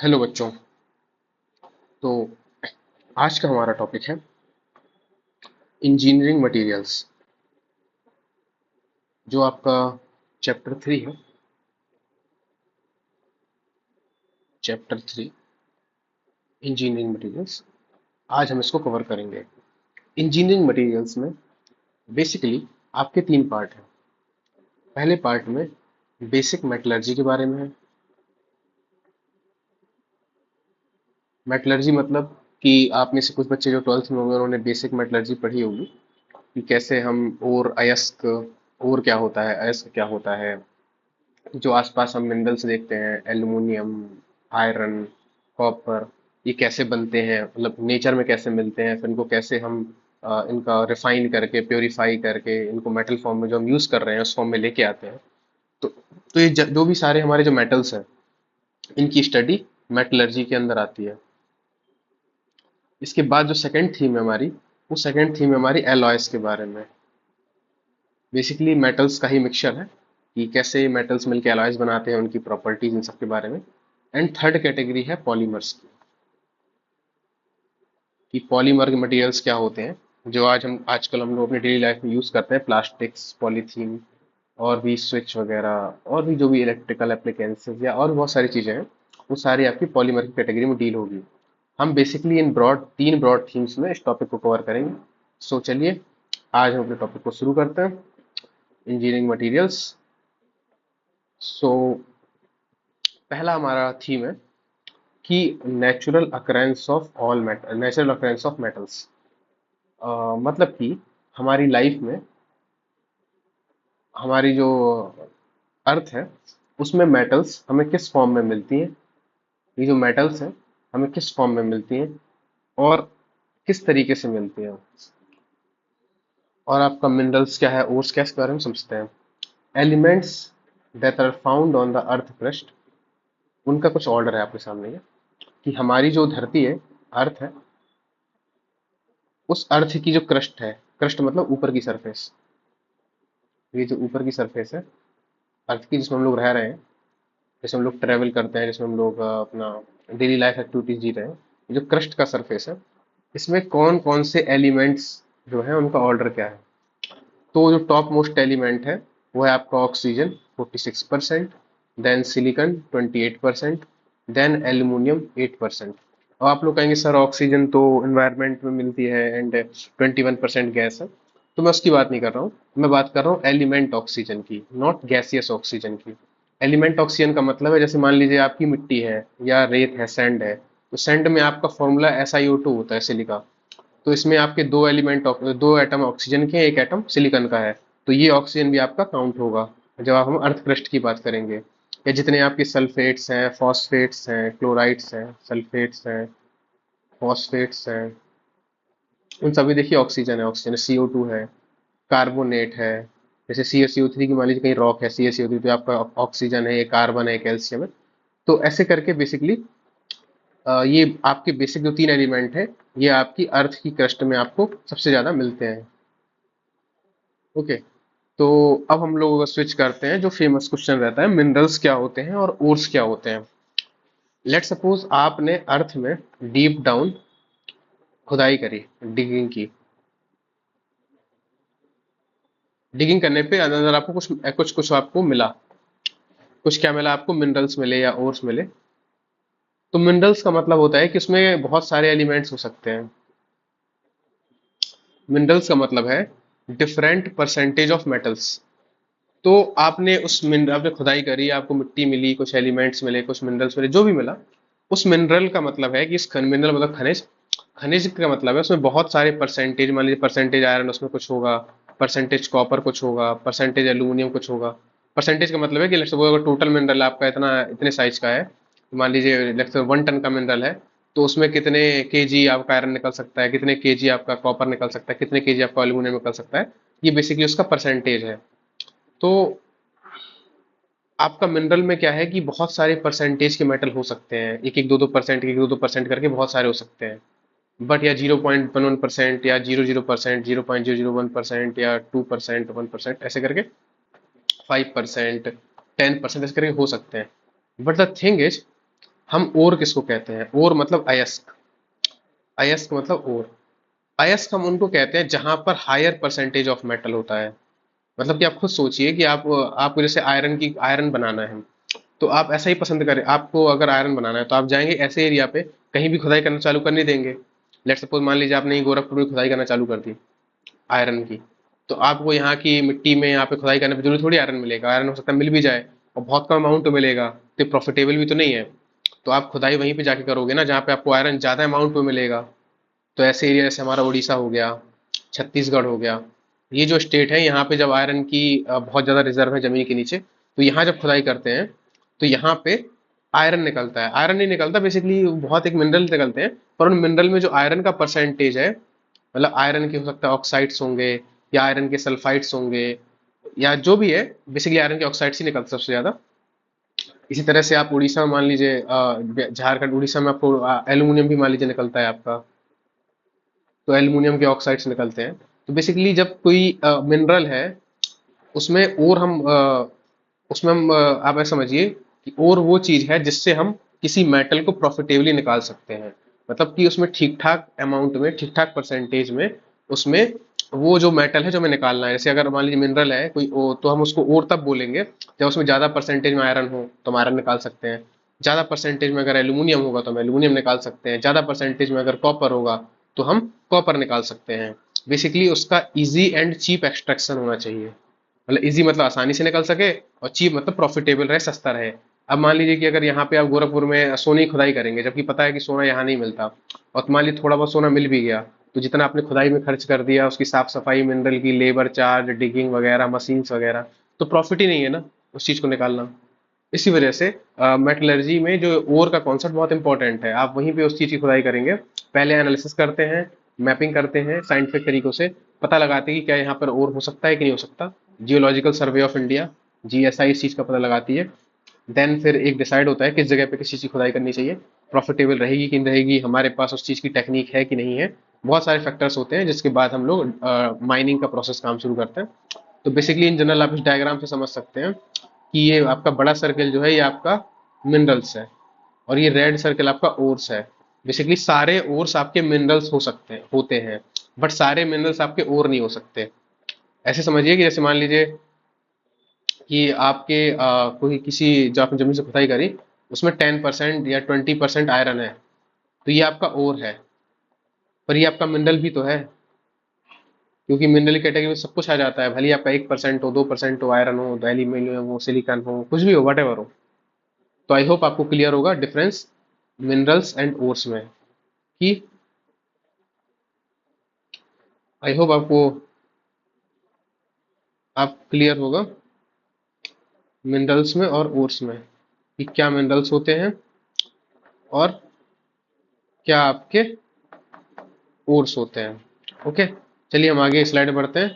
Hello बच्चों। तो आज का हमारा टॉपिक है इंजीनियरिंग मटेरियल्स, जो आपका चैप्टर 3 है। Chapter 3 engineering materials. आज हम इसको कवर करेंगे। इंजीनियरिंग मटेरियल्स में बेसिकली आपके 3 पार्ट हैं। पहले पार्ट में बेसिक मेटलर्जी के बारे में है। मेटलर्जी मतलब कि आप में से कुछ बच्चे जो 12th में होंगे उन्होंने बेसिक मेटलर्जी पढ़ी होगी कि कैसे हम और अयस्क, और क्या होता है, अयस्क क्या होता है, जो आसपास हम मिनरल्स देखते हैं, एल्युमिनियम, आयरन, कॉपर, ये कैसे बनते हैं, मतलब नेचर में कैसे मिलते हैं, फिर इनको कैसे हम इनका रिफाइन करके, प्योरीफाई करके इनको मेटल फॉर्म में जो हम यूज कर रहे हैं उस फॉर्म में लेके आते हैं। तो ये जो भी सारे हमारे जो मेटल्स हैं, इनकी स्टडी मेटलर्जी के अंदर आती है। इसके बाद जो सेकंड थीम है हमारी, वो सेकंड थीम है हमारी एलॉयस के बारे में। बेसिकली मेटल्स का ही मिक्सचर है कि कैसे मेटल्स मिलके अलॉयज बनाते हैं, उनकी प्रॉपर्टीज, इन सब के बारे में। एंड थर्ड कैटेगरी है पॉलीमर्स की, कि पॉलीमर के मटेरियल्स क्या होते हैं जो आजकल हम लोग अपनी डेली लाइफ में यूज करते हैं, प्लास्टिक्स, पॉलीथीन, और भी स्विच वगैरह, और भी जो भी इलेक्ट्रिकल एप्लीकेंसेस या और भी बहुत सारी चीजें हैं, वो सारी आपकी पॉलीमर की कैटेगरी में डील होगी। हम बेसिकली इन तीन ब्रॉड थीम्स में इस टॉपिक को कवर करेंगे। सो चलिए, आज हम अपने टॉपिक को शुरू करते हैं, इंजीनियरिंग मटेरियल्स। सो पहला हमारा थीम है कि नेचुरल अकरेंस ऑफ मेटल्स। मतलब कि हमारी लाइफ में, हमारी जो अर्थ है, उसमें मेटल्स हमें किस फॉर्म में मिलती हैं, ये जो मेटल्स हैं हमें किस फॉर्म में मिलती हैं और किस तरीके से मिलती हैं, और आपका मिनरल्स क्या है, ओर्स क्या है, इसके बारे में समझते हैं। Elements that are found on the earth crust, उनका कुछ ऑर्डर है आपके सामने ये, कि हमारी जो धरती है, अर्थ है, उस अर्थ की जो क्रस्ट है, क्रस्ट मतलब ऊपर की सरफेस, ये जो ऊपर की सरफेस है अर्थ की, जिसमें हम लोग रह रहे हैं, जिसमें हम लोग ट्रेवल करते हैं, जिसमें हम लोग अपना डेली लाइफ एक्टिविटीज जी रहे हैं, ये जो क्रस्ट का सरफेस है, इसमें कौन कौन से एलिमेंट्स जो है उनका ऑर्डर क्या है। तो जो टॉप मोस्ट एलिमेंट है वो है आपका oxygen 46%, then silicon 28%, then aluminium 8%। अब आप लोग कहेंगे सर ऑक्सीजन तो एनवायरनमेंट में मिलती है एंड 21% गैस है। तो मैं उसकी बात नहीं कर रहा हूँ, मैं बात कर रहा हूँ एलिमेंट ऑक्सीजन की, नॉट गैसियस ऑक्सीजन की। एलिमेंट ऑक्सीजन का मतलब है, जैसे मान लीजिए आपकी मिट्टी है या रेत है, सैंड है, तो सैंड में आपका फॉर्मूला SiO2 होता है, सिलिका। तो इसमें आपके दो एटम ऑक्सीजन के हैं, एक एटम सिलिकॉन का है, तो ये ऑक्सीजन भी आपका काउंट होगा जब आप हम अर्थ क्रस्ट की बात करेंगे। या जितने आपके सल्फेट्स हैं, फॉस्फेट्स हैं, क्लोराइड्स हैं, सल्फेट्स हैं, फॉस्फेट्स हैं, उन सभी देखिए ऑक्सीजन है, ऑक्सीजन CO2 है, कार्बोनेट है। जैसे CaCO3 की मान लीजिए कहीं रॉक है, CaCO3 तो आपका ऑक्सीजन है, ये कार्बन है, कैल्शियम है। तो ऐसे करके बेसिकली ये आपके बेसिक जो 3 एलिमेंट है, ये आपकी अर्थ की क्रस्ट में आपको सबसे ज्यादा मिलते हैं। ओके। तो अब हम लोग स्विच करते हैं, जो फेमस क्वेश्चन रहता है, मिनरल्स क्या होते हैं और ओर्स क्या होते हैं। लेट सपोज आपने अर्थ में डीप डाउन खुदाई करी, डिगिंग की। डिगिंग करने पे अंदर आपको कुछ कुछ कुछ आपको मिला, कुछ क्या मिला आपको, मिनरल्स मिले या ओर्स मिले। तो मिनरल्स का मतलब होता है कि उसमें बहुत सारे एलिमेंट्स हो सकते हैं। मिनरल्स का मतलब है डिफरेंट परसेंटेज ऑफ मेटल्स। तो आपने खुदाई करी, आपको मिट्टी मिली, कुछ एलिमेंट्स मिले, कुछ मिनरल्स मिले, जो भी मिला, उस मिनरल का मतलब है कि मिनरल मतलब खनिज, खनिज का मतलब है उसमें बहुत सारे परसेंटेज, मान लीजिए परसेंटेज आयरन उसमें कुछ होगा, परसेंटेज कॉपर कुछ होगा, परसेंटेज एल्यूमिनियम कुछ होगा। परसेंटेज का मतलब है कि लेट्स सपोज अगर टोटल मिनरल आपका इतने साइज का है, तो मान लीजिए लेट्स 1 टन का मिनरल है, तो उसमें कितने केजी आपका आयरन निकल सकता है, कितने केजी आपका कॉपर निकल सकता है, कितने केजी आपका एल्यूमिनियम निकल सकता है। ये बेसिकली उसका परसेंटेज है। तो आपका मिनरल में क्या है कि बहुत सारे परसेंटेज के मेटल हो सकते हैं, एक एक दो दो परसेंट, एक दो दो परसेंट करके बहुत सारे हो सकते हैं। बट या 0.11% या 00%, 0.001% या 2%, 1% ऐसे करके, 5%, 10% ऐसे करके हो सकते हैं। बट द थिंग इज, हम ओर किसको कहते हैं? ओर मतलब अयस्क, अयस्क मतलब ओर। अयस्क हम उनको कहते हैं जहां पर हायर परसेंटेज ऑफ मेटल होता है। मतलब कि आप खुद सोचिए कि आपको जैसे आयरन बनाना है, तो आप ऐसा ही पसंद करें। आपको अगर आयरन बनाना है तो आप जाएंगे ऐसे एरिया पे, कहीं भी खुदाई करना चालू कर नहीं देंगे। लेट सपोज मान लीजिए आपने गोरखपुर में खुदाई करना चालू कर दी आयरन की, तो आपको यहाँ की मिट्टी में यहाँ पे खुदाई करने पे जरूरी थोड़ी आयरन मिलेगा। आयरन हो सकता है मिल भी जाए और बहुत कम अमाउंट में मिलेगा, तो प्रॉफिटेबल भी तो नहीं है। तो आप खुदाई वहीं पे जाके करोगे ना जहाँ पे आपको आयरन ज्यादा अमाउंट में मिलेगा। तो ऐसे एरिया जैसे हमारा उड़ीसा हो गया, छत्तीसगढ़ हो गया, ये जो स्टेट है यहाँ पे जब आयरन की बहुत ज़्यादा रिजर्व है ज़मीन के नीचे, तो यहाँ जब खुदाई करते हैं तो यहाँ पे आयरन निकलता है। आयरन नहीं निकलता बेसिकली, बहुत एक मिनरल निकलते हैं, पर उन मिनरल में जो आयरन का परसेंटेज है, मतलब आयरन के हो सकता है ऑक्साइड्स होंगे या आयरन के सल्फाइड्स होंगे या जो भी है, बेसिकली आयरन के ऑक्साइड्स ही निकलते हैं सबसे ज़्यादा। इसी तरह से आप उड़ीसा में मान लीजिए, झारखंड उड़ीसा में आपको एल्यूमिनियम भी मान लीजिए निकलता है आपका, तो एल्युमिनियम के ऑक्साइड्स निकलते हैं। तो बेसिकली जब कोई मिनरल है उसमें और हम उसमें हम आप ऐसा समझिए कि और वो चीज है जिससे हम किसी मेटल को प्रॉफिटेबली निकाल सकते हैं। मतलब कि उसमें ठीक ठाक अमाउंट में, ठीक ठाक परसेंटेज में, उसमें वो जो मेटल है जो हमें निकालना है, जैसे अगर मान लीजिए मिनरल है कोई तो हम उसको और तब बोलेंगे जब उसमें ज्यादा परसेंटेज में आयरन हो तो हम आयरन निकाल सकते हैं। ज्यादा परसेंटेज में अगर एल्यूमिनियम होगा तो हम एल्यूमिनियम निकाल सकते हैं। ज्यादा परसेंटेज में अगर कॉपर होगा तो हम कॉपर निकाल सकते हैं। बेसिकली उसका इजी एंड चीप एक्सट्रैक्शन होना चाहिए। मतलब इजी मतलब आसानी से निकल सके, और चीप मतलब प्रॉफिटेबल रहे, सस्ता रहे। अब मान लीजिए कि अगर यहाँ पे आप गोरखपुर में सोने की खुदाई करेंगे, जबकि पता है कि सोना यहाँ नहीं मिलता, और मान लीजिए थोड़ा बहुत सोना मिल भी गया, तो जितना आपने खुदाई में खर्च कर दिया, उसकी साफ सफाई, मिनरल की लेबर चार्ज, डिगिंग वगैरह, मशीन्स वगैरह, तो प्रॉफिट ही नहीं है ना उस चीज को निकालना। इसी वजह से मेटलर्जी में जो ओर का कॉन्सेप्ट बहुत इंपॉर्टेंट है। आप वहीं पे उस चीज की खुदाई करेंगे, पहले एनालिसिस करते हैं, मैपिंग करते हैं साइंटिफिक तरीकों से, पता लगाते हैं कि क्या यहाँ पर और हो सकता है कि नहीं हो सकता। Geological survey of India, GSI, इस चीज का पता लगाती है। देन फिर एक डिसाइड होता है किस जगह पे किस चीज की खुदाई करनी चाहिए, प्रॉफिटेबल रहेगी कि नहीं रहेगी, हमारे पास उस चीज की टेक्निक है कि नहीं है। बहुत सारे फैक्टर्स होते हैं जिसके बाद हम लोग माइनिंग का प्रोसेस काम शुरू करते हैं। तो बेसिकली इन जनरल आप इस डायग्राम से समझ सकते हैं कि ये आपका बड़ा सर्कल जो है ये आपका मिनरल्स है, और ये रेड सर्कल आपका ओर्स है। बेसिकली सारे ओर्स आपके मिनरल्स हो सकते हैं, होते हैं, बट सारे मिनरल्स आपके ओर नहीं हो सकते। ऐसे समझिए कि जैसे मान लीजिए कि आपके कोई किसी जो आपने जमीन से खुदाई करी, उसमें 10% या 20% आयरन है, तो ये आपका ओर है, पर ये आपका मिनरल भी तो है, क्योंकि मिनरल कैटेगरी में सब कुछ आ जाता है। भले ही आपका 1% हो, 2% हो, आयरन हो, तो एल्यूमिनियम हो, सिलिकॉन हो, कुछ भी हो, वट एवर हो। तो आई होप आपको क्लियर होगा डिफरेंस मिनरल्स एंड ओर्स में, कि आई होप आपको आप क्लियर होगा मिनरल्स में और ओर्स में कि क्या मिनरल्स होते हैं और क्या आपके ओर्स होते हैं। ओके, चलिए हम आगे स्लाइड में बढ़ते हैं।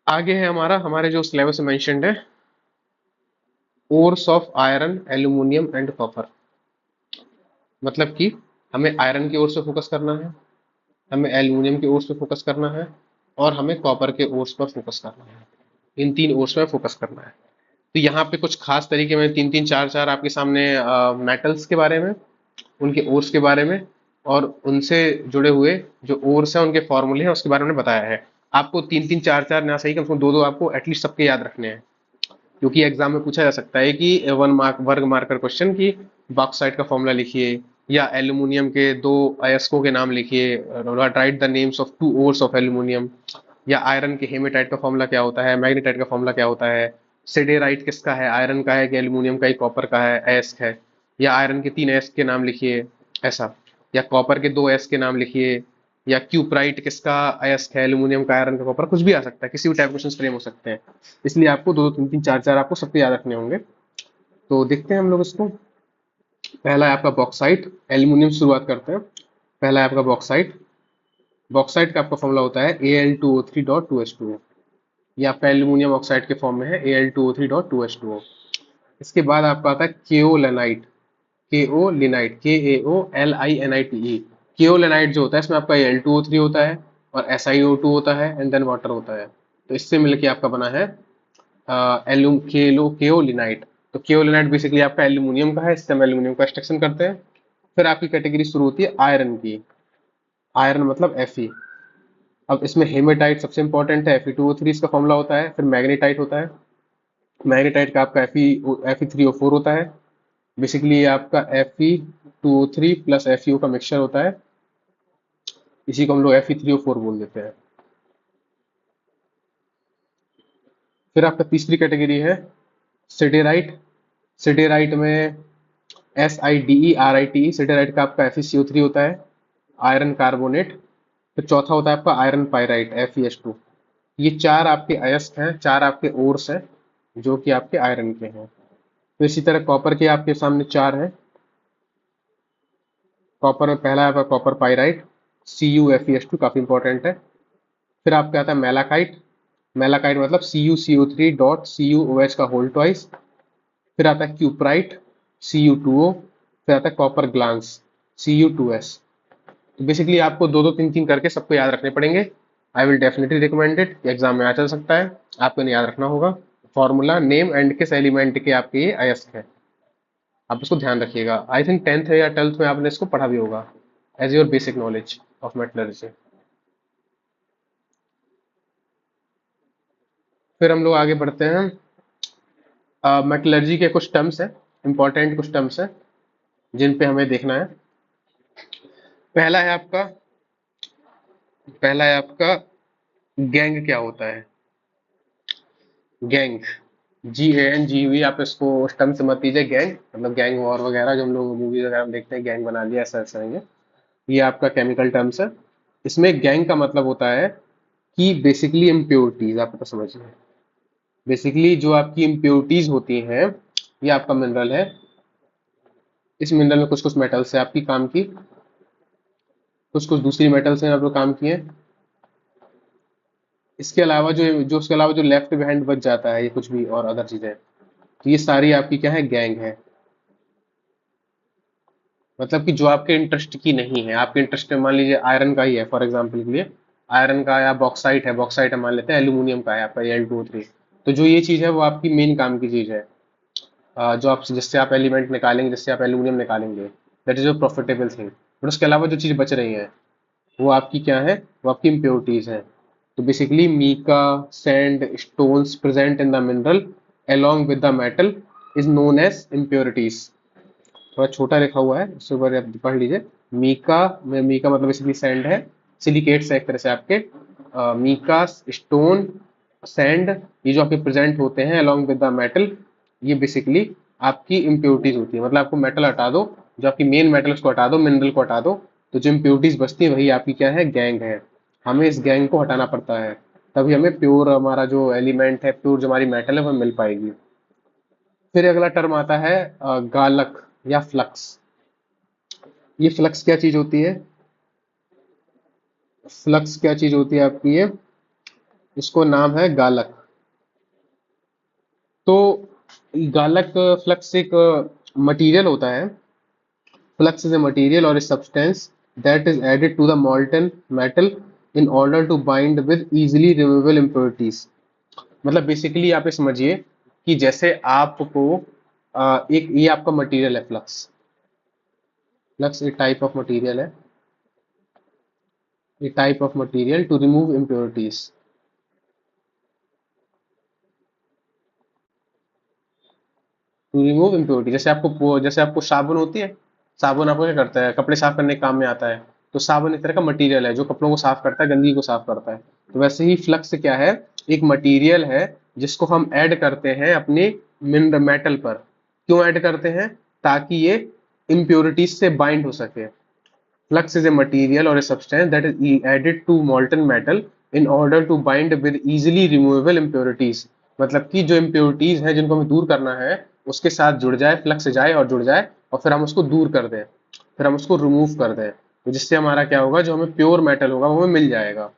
आगे है हमारा, हमारे जो सिलेबस में मेंशन्ड है, ores of iron, aluminium and copper. मतलब कि हमें आयरन की ओर से फोकस करना है, हमें एल्यूमिनियम की ओर पे फोकस करना है, और हमें कॉपर के ओर्स पर फोकस करना है। इन तीन ओर्स पर फोकस करना है। तो यहाँ पे कुछ खास तरीके में तीन तीन चार चार आपके सामने मेटल्स के बारे में, उनके ओर्स के बारे में, और उनसे जुड़े हुए जो ओर्स हैं उनके फॉर्मूले हैं उसके बारे में बताया है। आपको तीन तीन चार चार ना सही, कम से कम दो दो आपको एटलीस्ट सबके याद रखने हैं, क्योंकि एग्जाम में पूछा जा सकता है कि वन मार्क वर्ग मार्कर क्वेश्चन की बॉक्साइट का फॉर्मूला लिखिए, या एल्यूमिनियम के दो अयस्कों के नाम लिखिए, write the names of two ores of aluminium, या आयरन के हेमेटाइट का फॉर्मूला क्या होता है, मैग्नेटाइट का फॉर्मूला क्या होता है, सिडेराइट किसका है, आयरन का है कि एल्यूमिनियम का ही, कॉपर का है, अयस्क है, या आयरन के तीन अयस्क के नाम लिखिए ऐसा, या कॉपर के दो अयस्क के नाम लिखिए, या क्यूप्राइट किसका अयस्क है, एल्यूमिनियम का, आयरन का, कॉपर, कुछ भी आ सकता है, किसी भी टाइप क्वेश्चन फ्रेम हो सकते हैं। इसलिए आपको दो दो तीन तीन चार चार आपको सबके याद रखने होंगे। तो देखते हैं हम लोग इसको। पहला है आपका बॉक्साइट, एल्यूमिनियम से शुरुआत करते हैं। पहला है आपका बॉक्साइट। बॉक्साइट का आपका फॉर्मूला होता है Al2O3.2H2O। ये आपका एल्यूमिनियम ऑक्साइड के फॉर्म में है, Al2O3.2H2O। इसके बाद आपका आता है केओलेनाइट, केओलिनाइट, KAOLINITE। केओलेनाइट जो होता है इसमें आपका Al2O3 होता है और SiO2 होता है एंड देन वाटर होता है। तो इससे मिलके आपका बना है केओलिनाइट। तो केओलिनाइट बेसिकली आपका एल्यूमिनियम का है, इससे हम एल्यूमिनियम का एक्सट्रैक्शन करते हैं। फिर आपकी कैटेगरी शुरू होती है आयरन की। आयरन मतलब Fe। अब इसमें हेमेटाइट सबसे इंपॉर्टेंट है, Fe2O3 इसका फॉर्मूला होता है। फिर मैग्नेटाइट होता है, मैग्नेटाइट का आपका Fe3O4 होता है। बेसिकली ये आपका Fe2O3 प्लस FeO का मिक्सचर होता है, इसी को हम लोग Fe3O4 बोल देते हैं। फिर आपका तीसरी कैटेगरी है सिडेराइट। सिडेराइट में SIDERITE, सिडेराइट का आपका FeCO3 होता है, आयरन कार्बोनेट। फिर चौथा होता है आपका आयरन पाइराइट FeS2। ये चार आपके अयस्क हैं, चार आपके ओर्स हैं जो कि आपके आयरन के हैं। तो इसी तरह कॉपर के आपके सामने चार हैं। कॉपर में पहला है आपका कॉपर पाइराइट CuFeS2, काफी इंपॉर्टेंट है। फिर आपका आता है मेलाकाइट। मेलाकाइट मतलब CuCO3 डॉट CuOH का होल ट्वाइस। फिर आता है क्यूप्राइट Cu2O। फिर आता है कॉपर ग्लांस Cu2S। तो बेसिकली आपको दो दो तीन तीन करके सबको याद रखने पड़ेंगे। I will definitely recommended, exam में आ चल सकता है, आपको इन्हें याद रखना होगा। फॉर्मूला, नेम एंड किस एलिमेंट के आपके ये अयस्क है, आप इसको ध्यान रखिएगा। आई थिंक 10th या 12th में आपने इसको पढ़ा भी होगा as your basic knowledge of metallurgy. फिर हम लोग आगे बढ़ते हैं। मेटलर्जी के कुछ टर्म्स हैं, इंपॉर्टेंट कुछ टर्म्स हैं जिन पे हमें देखना है। पहला है आपका पहला है आपका गैंग क्या होता है। गैंग, GANG, आप इसको उस टर्म से मत लीजिए। गैंग मतलब गैंग वॉर वगैरह जो हम लोग मूवीज वगैरह में देखते हैं, गैंग बना लिया, ऐसा ऐसा नहीं है। ये आपका केमिकल टर्म्स है। इसमें गैंग का मतलब होता है कि बेसिकली इम्प्योरिटीज, आप तो समझिए। बेसिकली जो आपकी इम्प्योरिटीज होती हैं, ये आपका मिनरल है। इस मिनरल में कुछ कुछ मेटल्स है आपकी काम की, कुछ कुछ दूसरी मेटल्स हैं आप लोग काम की हैं। इसके अलावा जो लेफ्ट बिहाइंड बच जाता है, ये कुछ भी और अदर चीजें, तो ये सारी आपकी क्या है, गैंग है। मतलब कि जो आपके इंटरेस्ट की नहीं है, आपके इंटरेस्ट में मान लीजिए आयरन का ही है फॉर एग्जांपल के लिए, आयरन का या बॉक्साइट है मान लेते हैं, एल्यूमिनियम का है आपका Al2O3। तो जो ये चीज है वो आपकी मेन काम की चीज है। जो आप जिससे आप एलिमेंट निकालेंगे, जिससे आप एल्यूमिनियम निकालेंगे, that is a profitable thing. But उसके अलावा जो चीज बच रही है वो आपकी क्या है, वो आपकी इम्प्योरिटीज है। तो basically mica, sand, stones present in the mineral along with the metal is known as impurities। थोड़ा छोटा लिखा हुआ है, उसके ऊपर आप पढ़ लीजिए। मीका मतलब बेसिकली सैंड है, सिलिकेट्स है एक तरह से आपके। मीका, स्टोन, सैंड, ये जो आपके प्रेजेंट होते हैं अलॉन्ग विद द मेटल, ये बेसिकली आपकी इम्प्योरिटीज होती है। मतलब आपको मेटल हटा दो, जो आपकी मेन मेटल उसको हटा दो, मिनरल को हटा दो, तो जो इम्प्योरिटीज बचती है वही आपकी क्या है, गैंग है। हमें इस गैंग को हटाना पड़ता है, तभी हमें प्योर हमारा जो एलिमेंट है, प्योर जो हमारी मेटल है वो मिल पाएगी। फिर अगला टर्म आता है गालक या फ्लक्स। ये फ्लक्स क्या चीज होती है, फ्लक्स क्या चीज होती है आपकी ये, इसको नाम है गालक। तो गालक, फ्लक्स एक मटेरियल होता है। Flux is a material or a substance that is added to the molten metal in order to bind with easily removable impurities। मतलब बेसिकली आप ये समझिए कि जैसे आपको एक ये आपका मटेरियल है फ्लक्स। फ्लक्स एक टाइप ऑफ मटेरियल है, a type of material to remove impurities। To remove impurity, जैसे आपको साबुन होती है, साबुन आपको क्या करता है, कपड़े साफ करने के काम में आता है। तो साबुन एक तरह का मटेरियल है जो कपड़ों को साफ करता है, गंदगी को साफ करता है। तो वैसे ही फ्लक्स क्या है, एक मटेरियल है जिसको हम ऐड करते हैं अपने मिनरल मेटल पर। क्यों ऐड करते हैं, ताकि ये इम्प्योरिटीज से बाइंड हो सके। Flux is a material or a substance that is added to molten metal in order to bind with easily removable impurities। मतलब कि जो impurities हैं जिनको हमें दूर करना है, उसके साथ जुड़ जाए, फ्लक्स जाए और जुड़ जाए, और फिर हम उसको दूर कर दें, फिर हम उसको रिमूव कर दें। तो जिससे हमारा क्या होगा, जो हमें प्योर मेटल होगा वो हमें मिल जाएगा।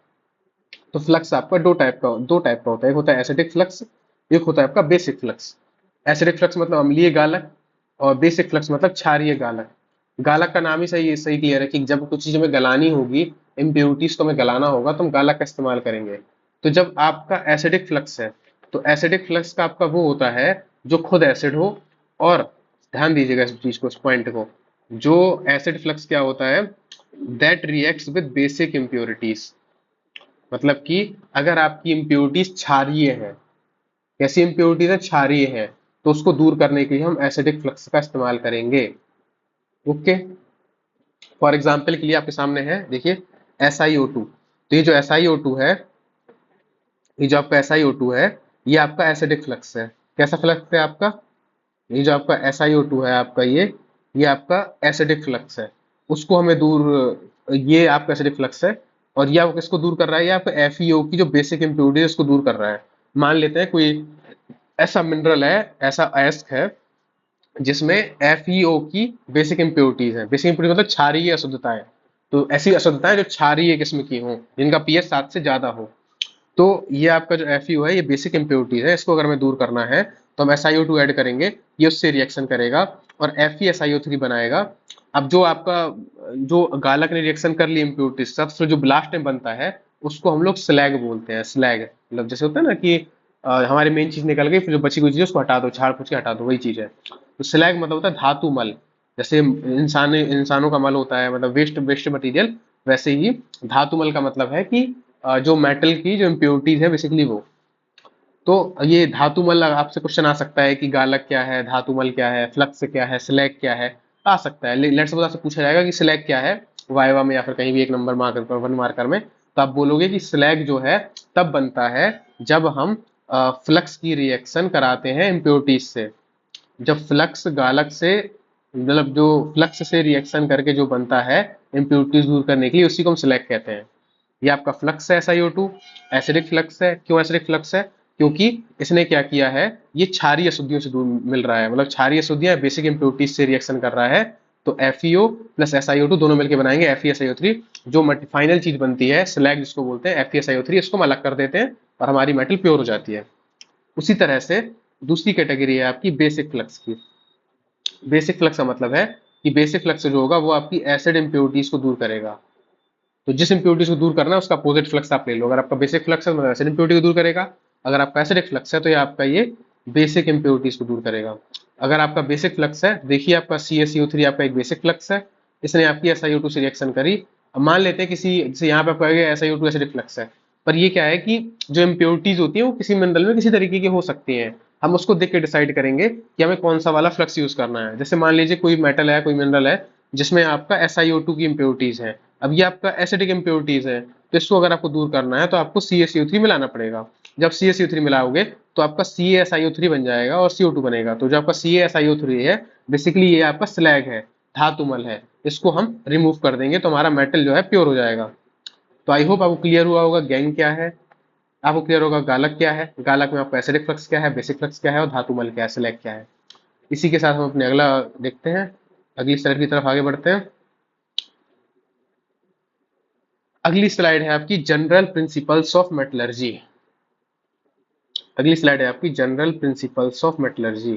तो फ्लक्स आपका दो टाइप का होता है, एक होता है एसिडिक फ्लक्स, एक होता है आपका बेसिक फ्लक्स। एसिडिक फ्लक्स मतलब अम्लीय गालक, और बेसिक फ्लक्स मतलब क्षारीय गालक। गालक का नाम ही सही क्लियर है कि जब कुछ चीज हमें गलानी होगी, इम्प्योरिटीज को हमें गलाना होगा, तो हम गालक का इस्तेमाल करेंगे। तो जब आपका एसिडिक फ्लक्स है, तो एसिडिक फ्लक्स का आपका वो होता है जो खुद एसिड हो, और ध्यान दीजिएगा इस चीज को, इस पॉइंट को, जो एसिड फ्लक्स क्या होता है, that reacts with basic impurities. मतलब कि अगर आपकी इम्प्योरिटीज क्षारीय है, कैसी इम्प्योरिटीज है, क्षारीय है, तो उसको दूर करने के लिए हम एसिडिक फ्लक्स का इस्तेमाल करेंगे। ओके, फॉर एग्जाम्पल के लिए आपके सामने है, देखिए SiO2। तो ये जो SiO2 है, ये जो आपका SiO2 है, ये आपका एसिडिक फ्लक्स है। कैसा फ्लक्स है आपका, ये जो आपका SiO2 है आपका, ये आपका एसिडिक फ्लक्स है। उसको हमें दूर, ये आपका एसिडिक फ्लक्स है, और ये आपको किसको दूर कर रहा है, ये आपका FeO की जो बेसिक इम्प्योरिटी है उसको दूर कर रहा है। मान लेते हैं कोई ऐसा मिनरल है, ऐसा अयस्क है, जिसमें FeO की बेसिक इम्प्योरिटीज है। बेसिक इम्प्योरिटी मतलब क्षारीय अशुद्धताएं। तो ऐसी अशुद्धताएं जो क्षारीय किस्म की हों, जिनका pH 7 से ज्यादा हो। तो ये आपका जो FeO है, ये बेसिक इम्प्योरिटीज है, इसको अगर हमें दूर करना है तो हम SiO2 ऐड करेंगे, ये उससे रिएक्शन करेगा और FeSiO3 बनाएगा। अब जो आपका, जो गालक ने रिएक्शन कर ली इम्प्योरिटीज सब, तो जो ब्लास्ट में बनता है उसको हम लोग स्लैग बोलते हैं। स्लैग मतलब जैसे होता है ना कि हमारी मेन चीज निकल गई, फिर जो बची हुई चीज है उसको हटा दो, झाड़ फूक के हटा दो, वही चीज है। तो स्लैग मतलब होता है धातु मल। जैसे इंसानों का मल होता है, मतलब वेस्ट वेस्ट मटेरियल, वैसे ही धातु मल का मतलब है कि जो मेटल की जो इम्प्योरिटीज है बेसिकली वो। तो ये धातुमल, आपसे क्वेश्चन आ सकता है कि गालक क्या है, धातुमल क्या है, फ्लक्स क्या है, स्लैग क्या है, आ सकता है। लेट्स सपोज आपसे पूछा जाएगा कि स्लैग क्या है वाइवा में, या फिर कहीं भी एक नंबर मार्कर पर, 1 मार्कर में, तो आप बोलोगे कि स्लैग जो है तब बनता है जब हम फ्लक्स की रिएक्शन कराते हैं इम्प्योरिटीज से। जब फ्लक्स गालक से, मतलब जो फ्लक्स से रिएक्शन करके जो बनता है इम्प्योरिटीज दूर करने के लिए, उसी को हम स्लैग कहते हैं। ये आपका फ्लक्स है SiO2, एसिडिक फ्लक्स है। क्यों एसिडिक फ्लक्स है, क्योंकि इसने क्या किया है, ये क्षारीय अशुद्धियों से दूर मिल रहा है, मतलब क्षारीय अशुद्धियां बेसिक इम्प्योरिटीज से रिएक्शन कर रहा है। तो FeO प्लस SiO2 दोनों मिलकर बनाएंगे FeSiO3। जो फाइनल चीज बनती है स्लैग जिसको बोलते हैं FeSiO3, इसको हम अलग कर देते हैं और हमारी मेटल प्योर हो जाती है। उसी तरह से दूसरी कैटेगरी है आपकी बेसिक फ्लक्स की। बेसिक फ्लक्स का मतलब है कि बेसिक फ्लक्स जो होगा वो आपकी एसिड इम्प्योरिटीज को दूर करेगा। तो जिस इम्प्योरिटीज को दूर करना है उसका अपोजिट फ्लक्स आप ले लो। अगर आपका बेसिक फ्लक्स है तो एसिड इम्प्योरिटी को दूर करेगा, अगर आपका एसिडिक फ्लक्स है तो ये आपका ये बेसिक इम्प्योरिटीज को दूर करेगा। अगर आपका बेसिक फ्लक्स है, देखिए आपका CaCO3 आपका एक बेसिक फ्लक्स है, इसने आपकी SiO2 से रिएक्शन करी। अब मान लेते हैं किसी, जैसे यहाँ पे आपका SiO2 एसिडिक फ्लक्स है, पर ये क्या है कि जो इम्प्योरिटीज होती है वो किसी मिनरल में किसी तरीके की हो सकती हैं। हम उसको देख के डिसाइड करेंगे कि हमें कौन सा वाला फ्लक्स यूज करना है। जैसे मान लीजिए कोई मेटल है, कोई मिनरल है, जिसमें आपका SiO2 की इम्प्योरिटीज है। अब ये आपका एसिडिक इम्प्योरिटीज है, तो इसको अगर आपको दूर करना है तो आपको CaCO3 मिलाना पड़ेगा। जब CaCO3 मिलाओगे तो आपका CaSiO3 बन जाएगा और CO2 बनेगा। तो जो आपका CaSiO3 है, बेसिकली ये आपका स्लैग है, धातुमल है, इसको हम रिमूव कर देंगे तो हमारा मेटल जो है प्योर हो जाएगा। तो आई होप आपको क्लियर हुआ होगा गैंग क्या है, आपको क्लियर होगा गालक क्या है, गालक में आपका एसिडिक फ्लक्स क्या है, बेसिक फ्लक्स क्या है, और धातुमल क्या है, स्लैग क्या है। इसी के साथ हम अपने अगला देखते हैं, अगली स्लाइड की तरफ आगे बढ़ते हैं। अगली स्लाइड है आपकी जनरल प्रिंसिपल्स ऑफ मेटलर्जी। अगली स्लाइड है आपकी जनरल प्रिंसिपल्स ऑफ मेटलर्जी,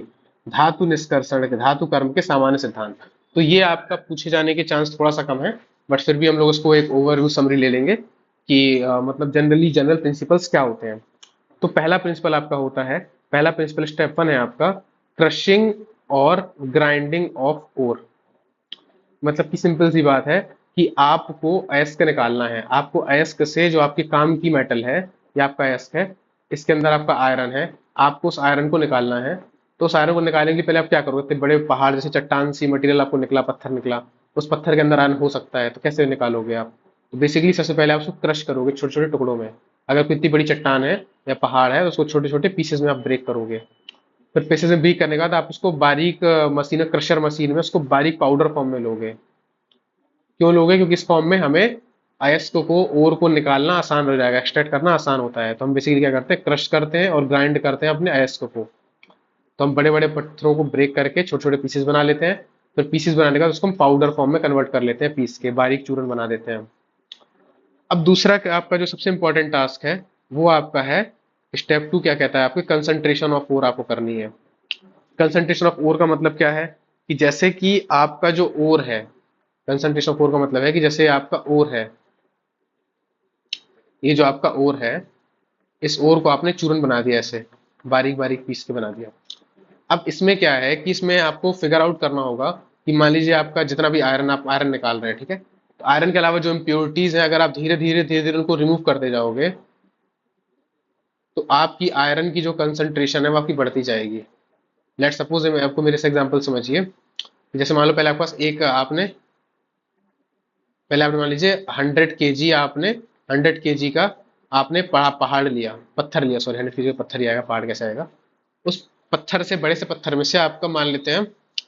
धातु निष्कर्षण के, धातु कर्म के सामान्य सिद्धांत। तो ये आपका पूछे जाने के चांस थोड़ा सा कम है, बट फिर भी हम लोग इसको एक ओवरव्यू समरी ले लेंगे कि मतलब जनरली जनरल प्रिंसिपल्स क्या होते हैं। तो पहला प्रिंसिपल आपका होता है, पहला प्रिंसिपल स्टेप 1 है आपका, क्रशिंग और ग्राइंडिंग ऑफ ओर। मतलब कि सिंपल सी बात है कि आपको अयस्क निकालना है। आपको अयस्क से, जो आपके काम की मेटल है, या आपका अयस्क है, इसके अंदर आपका आयरन है, आपको उस आयरन को निकालना है। तो उस आयरन को निकालने के लिए पहले आप क्या करोगे, इतने बड़े पहाड़ जैसे चट्टान सी मटेरियल आपको निकला, पत्थर निकला, उस पत्थर के अंदर आयरन हो सकता है, तो कैसे निकालोगे आप। तो बेसिकली सबसे पहले आप उसको क्रश करोगे छोटे छोटे टुकड़ों में। अगर कोई इतनी बड़ी चट्टान है या पहाड़ है तो उसको छोटे छोटे पीसेस में आप ब्रेक करोगे। फिर पीसेस में ब्रेक करने के बाद आप उसको बारीक मशीन, क्रशर मशीन में उसको बारीक पाउडर फॉर्म में लोगे। क्यों लोगे, क्योंकि इस फॉर्म में हमें अयस्क को, ओर को निकालना आसान हो जाएगा, एक्सट्रैक्ट करना आसान होता है। तो हम बेसिकली क्या करते हैं, क्रश करते हैं और ग्राइंड करते हैं अपने अयस्क को। तो हम बड़े बड़े पत्थरों को ब्रेक करके छोटे छोटे पीसेस बना लेते हैं। फिर पीसेस बनाने के बाद उसको हम पाउडर फॉर्म में कन्वर्ट कर लेते हैं, पीस के बारीक चूर्ण बना देते हैं। अब दूसरा आपका जो सबसे इंपॉर्टेंट टास्क है वो आपका है, स्टेप 2 क्या कहता है, आपकी कंसंट्रेशन ऑफ ओर आपको करनी है। कंसंट्रेशन ऑफ ओर का मतलब क्या है, कि जैसे कि आपका जो ओर है, कंसंट्रेशन ऑफ ओर का मतलब है कि जैसे आपका ओर है, ये जो आपका ओर है, इस ओर को आपने चूर्ण बना दिया, ऐसे बारीक बारीक पीस के बना दिया। अब इसमें क्या है कि इसमें आपको फिगर आउट करना होगा कि मान लीजिए आपका जितना भी आयरन, आप आयरन निकाल रहे हैं, ठीक है, तो आयरन के अलावा जो इम्प्योरिटीज हैं, अगर आप धीरे धीरे उनको रिमूव करते जाओगे तो आपकी आयरन की जो कंसंट्रेशन है वो आपकी बढ़ती जाएगी। लेट सपोज आपको मेरे से एग्जांपल समझिए। जैसे मान लो पहले आपके पास एक आपने पहले आपने मान लीजिए 100 kg, आपने 100 kg का आपने पहाड़ लिया, पत्थर लिया, सॉरी 100 kg का पत्थर ही आएगा, पहाड़ कैसे आएगा। उस पत्थर से, बड़े से पत्थर में से आपका मान लेते हैं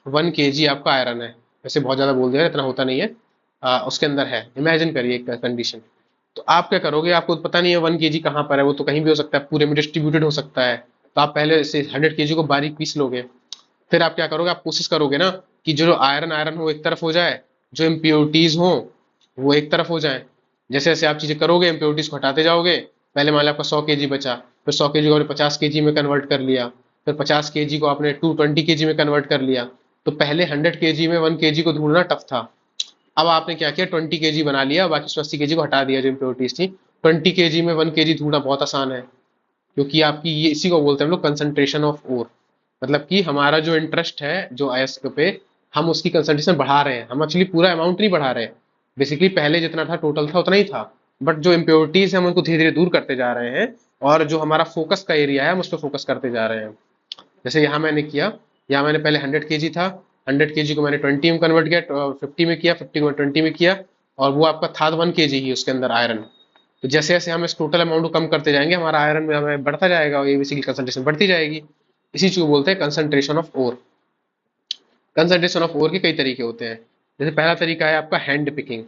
1 kg आपका आयरन है। वैसे बहुत ज्यादा बोल दिया, इतना होता नहीं है। उसके अंदर है, इमेजिन करिए एक कंडीशन। तो आप क्या करोगे, आपको पता नहीं है 1 kg कहाँ पर है, वो तो कहीं भी हो सकता है, पूरे में डिस्ट्रीब्यूटेड हो सकता है। तो आप पहले से 100 kg को बारीक पीस लोगे। फिर आप क्या करोगे, आप कोशिश करोगे ना कि जो आयरन आयरन हो एक तरफ हो जाए, जो इम्प्योरिटीज हो वो एक तरफ हो जाए। जैसे जैसे आप चीजें करोगे, इम्प्योरिटीज को हटाते जाओगे। पहले मान लो आपका 100 kg बचा, फिर 100 kg को आपने 50 kg में कन्वर्ट कर लिया, फिर 50 kg को आपने 220 kg में कन्वर्ट कर लिया। तो पहले 100 kg में 1 kg को ढूंढना टफ था। अब आपने क्या किया, 20 kg बना लिया, बाकी 80 kg को हटा दिया जो इम्प्योरिटीज थी। 20 kg में 1 kg ढूंढना बहुत आसान है, क्योंकि आपकी ये इसी को बोलते हैं हम लोग कंसंट्रेशन ऑफ ओर। मतलब कि हमारा जो इंटरेस्ट है जो अयस्क पे, हम उसकी कंसंट्रेशन बढ़ा रहे हैं, हम एक्चुअली पूरा अमाउंट नहीं बढ़ा रहे हैं। बेसिकली पहले जितना था टोटल था उतना ही था, बट जो इम्प्योरिटीज है हम उनको धीरे धीरे दूर करते जा रहे हैं, और जो हमारा फोकस का एरिया है हम उस पर फोकस करते जा रहे हैं। जैसे यहाँ मैंने किया, यहाँ मैंने पहले 100 kg था, 100 kg को मैंने 20 में कन्वर्ट किया, 50 में किया, 50 को 20 में किया, और वो आपका था 1 kg ही उसके अंदर आयरन। तो जैसे जैसे हम इस टोटल अमाउंट को कम करते जाएंगे, हमारा आयरन में हमें बढ़ता जाएगा, और एबीसी की कंसंट्रेशन बढ़ती जाएगी। इसी चीज को बोलते हैं concentration of ore. Concentration of ore के कई तरीके होते हैं। जैसे पहला तरीका है आपका हैंड पिकिंग।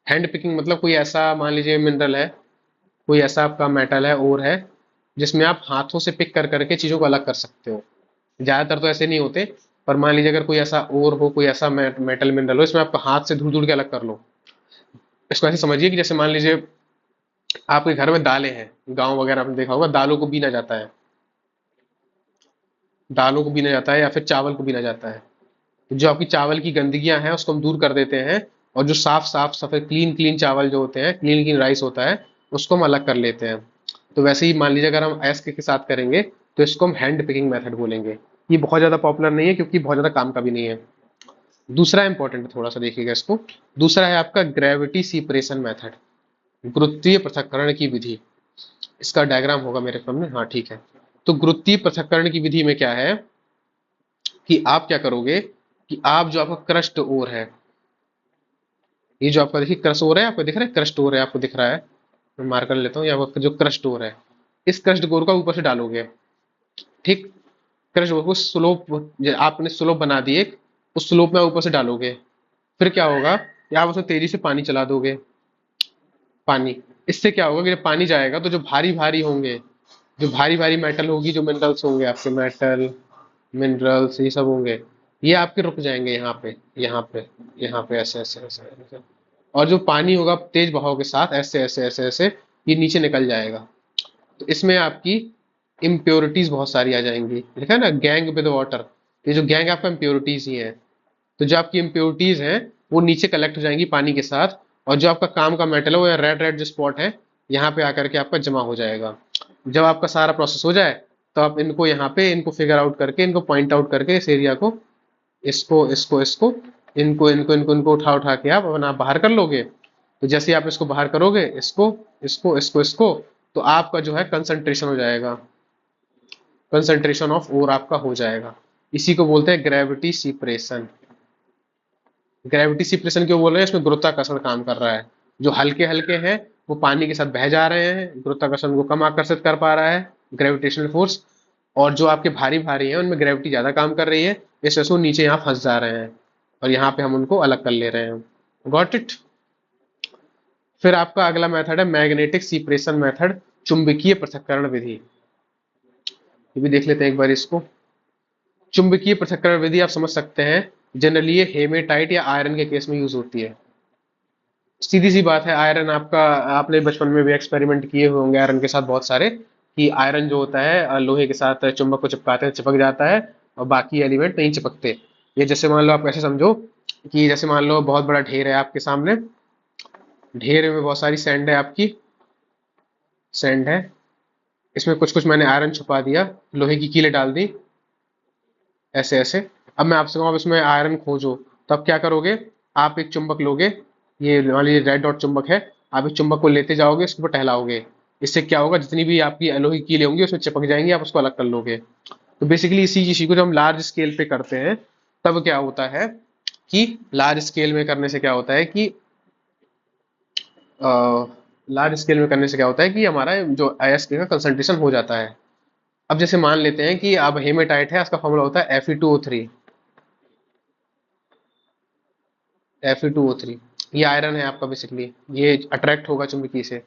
हैंड पिकिंग मतलब कोई ऐसा मान लीजिए मिनरल है, कोई ऐसा आपका मेटल है, ओर है, जिसमें आप हाथों से पिक कर करके चीजों को अलग कर सकते हो। ज्यादातर तो ऐसे नहीं होते, पर मान लीजिए अगर कोई ऐसा ओर हो, कोई ऐसा मेटल मिनरल हो, इसमें आप हाथ से धुल धुल के अलग कर लो। इसको ऐसे समझिए कि जैसे मान लीजिए आपके घर में दालें हैं, गांव वगैरह में देखा होगा दालों को बीना जाता है, दालों को बीना जाता है या फिर चावल को बीना जाता है। तो जो आपकी चावल की गंदगियां हैं उसको हम दूर कर देते हैं, और जो साफ साफ सफेद क्लीन क्लीन चावल जो होते हैं, क्लीन क्लीन राइस होता है, उसको हम अलग कर लेते हैं। तो वैसे ही मान लीजिए अगर हम एस के साथ करेंगे तो इसको हम हैंड पिकिंग मेथड बोलेंगे। ये बहुत ज्यादा पॉपुलर नहीं है क्योंकि बहुत ज्यादा काम का भी नहीं है। दूसरा इंपॉर्टेंट है, थोड़ा सा देखिएगा इसको। दूसरा है आपका ग्रेविटी सीपरेशन मेथड, गुरुत्वीय पृथक्करण की विधि। इसका डायग्राम होगा मेरे सामने, हाँ ठीक है। तो गुरुत्वीय पृथक्करण की विधि में क्या है कि आप क्या करोगे कि आप जो आपका क्रस्ट ओर है, ये जो आपका देखिए क्रस्ट ओर है, आपको दिख रहा है, क्रस्ट ओर है आपको दिख रहा है, मैं मार्क कर लेता हूँ, ये आपका जो क्रस्ट ओर है, इस क्रस्ट ओर का ऊपर से डालोगे। ठीक, क्रस्ट ओर को स्लोप, आपने स्लोप बना दी एक, उस स्लोप में ऊपर से डालोगे। फिर क्या होगा कि आप उसमें तेजी से पानी चला दोगे। पानी, इससे क्या होगा कि जब पानी जाएगा तो जो भारी भारी होंगे, जो भारी भारी मेटल होगी, जो मिनरल्स होंगे आपके, मेटल मिनरल्स ये सब होंगे, ये आपके रुक जाएंगे यहाँ पे, यहाँ पे, यहाँ पे, ऐसे ऐसे ऐसे ऐसे। और जो पानी होगा तेज बहाव के साथ ऐसे ऐसे ऐसे ऐसे ये नीचे निकल जाएगा। तो इसमें आपकी इम्प्योरिटीज बहुत सारी आ जाएंगी। लिखा है ना गैंग विद वाटर, ये जो गैंग आपका इम्प्योरिटीज ही है। तो जो आपकी इम्प्योरिटीज हैं वो नीचे कलेक्ट हो जाएंगी पानी के साथ, और जो आपका काम का मेटल है वो रेड रेड जो स्पॉट है यहाँ पे आकर के आपका जमा हो जाएगा। जब आपका सारा प्रोसेस हो जाए तो आप इनको यहाँ पे इनको फिगर आउट करके, इनको पॉइंट आउट करके इस एरिया को, इसको इसको इसको, इनको इनको इनको इनको उठा उठा के आप अपना बाहर कर लोगे। तो जैसे ही आप इसको बाहर करोगे, इसको इसको इसको इसको, तो आपका जो है कंसंट्रेशन हो जाएगा, कंसंट्रेशन ऑफ ओर आपका हो जाएगा। इसी को बोलते हैं ग्रेविटी सिपरेशन। ग्रेविटी सिपरेशन क्यों बोल रहे हैं, इसमें गुरुत्वाकर्षण काम कर रहा है। जो हल्के हल्के हैं वो पानी के साथ बह जा रहे हैं, गुरुत्वाकर्षण को कम आकर्षित कर पा रहा है, ग्रेविटेशनल फोर्स। और जो आपके भारी भारी हैं उनमें ग्रेविटी ज्यादा काम कर रही है, इस वजह से वो नीचे यहाँ फंस जा रहे हैं, और यहाँ पे हम उनको अलग कर ले रहे हैं। Got it. फिर आपका अगला मेथड है मैग्नेटिक सिपरेशन मेथड, चुंबकीय पृथक्करण विधि। ये भी देख लेते हैं एक बार इसको। चुंबकीय पृथक्करण विधि आप समझ सकते हैं, जनरली ये हेमेटाइट या आयरन के केस में यूज होती है। सीधी सी बात है, आयरन आपका, आपने बचपन में भी एक्सपेरिमेंट किए होंगे आयरन के साथ बहुत सारे, कि आयरन जो होता है लोहे के साथ चुंबक को चिपकाते हैं, चिपक जाता है, और बाकी एलिमेंट नहीं चिपकते। ये जैसे मान लो आप ऐसे समझो कि जैसे मान लो बहुत बड़ा ढेर है आपके सामने, ढेर में बहुत सारी सैंड है आपकी, सैंड है, इसमें कुछ कुछ मैंने आयरन छुपा दिया, लोहे की कीलें डाल दी, ऐसे ऐसे। अब मैं आपसे कहूँ, अब इसमें आयरन खोजो, तो अब क्या करोगे, आप एक चुंबक लोगे, ये मान लीजिए रेड डॉट चुंबक है, आप इस चुंबक को लेते जाओगे, इसके ऊपर टहलाओगे, इससे क्या होगा, जितनी भी आपकी लोहे की कीलें होंगी उसमें चिपक जाएंगी, आप उसको अलग कर लोगे। तो बेसिकली इसी इसी को जब हम लार्ज स्केल पे करते हैं, तब क्या होता है कि लार्ज स्केल में करने से क्या होता है कि लार्ज स्केल में करने से क्या होता है कि हमारा जो अयस्क का कंसंट्रेशन हो जाता है। अब जैसे मान लेते हैं कि अब हेमेटाइट है, उसका फॉर्मूला होता है Fe2O3। Fe2O3 ये आयरन है आपका, बेसिकली ये अट्रैक्ट होगा चुंबकीय से।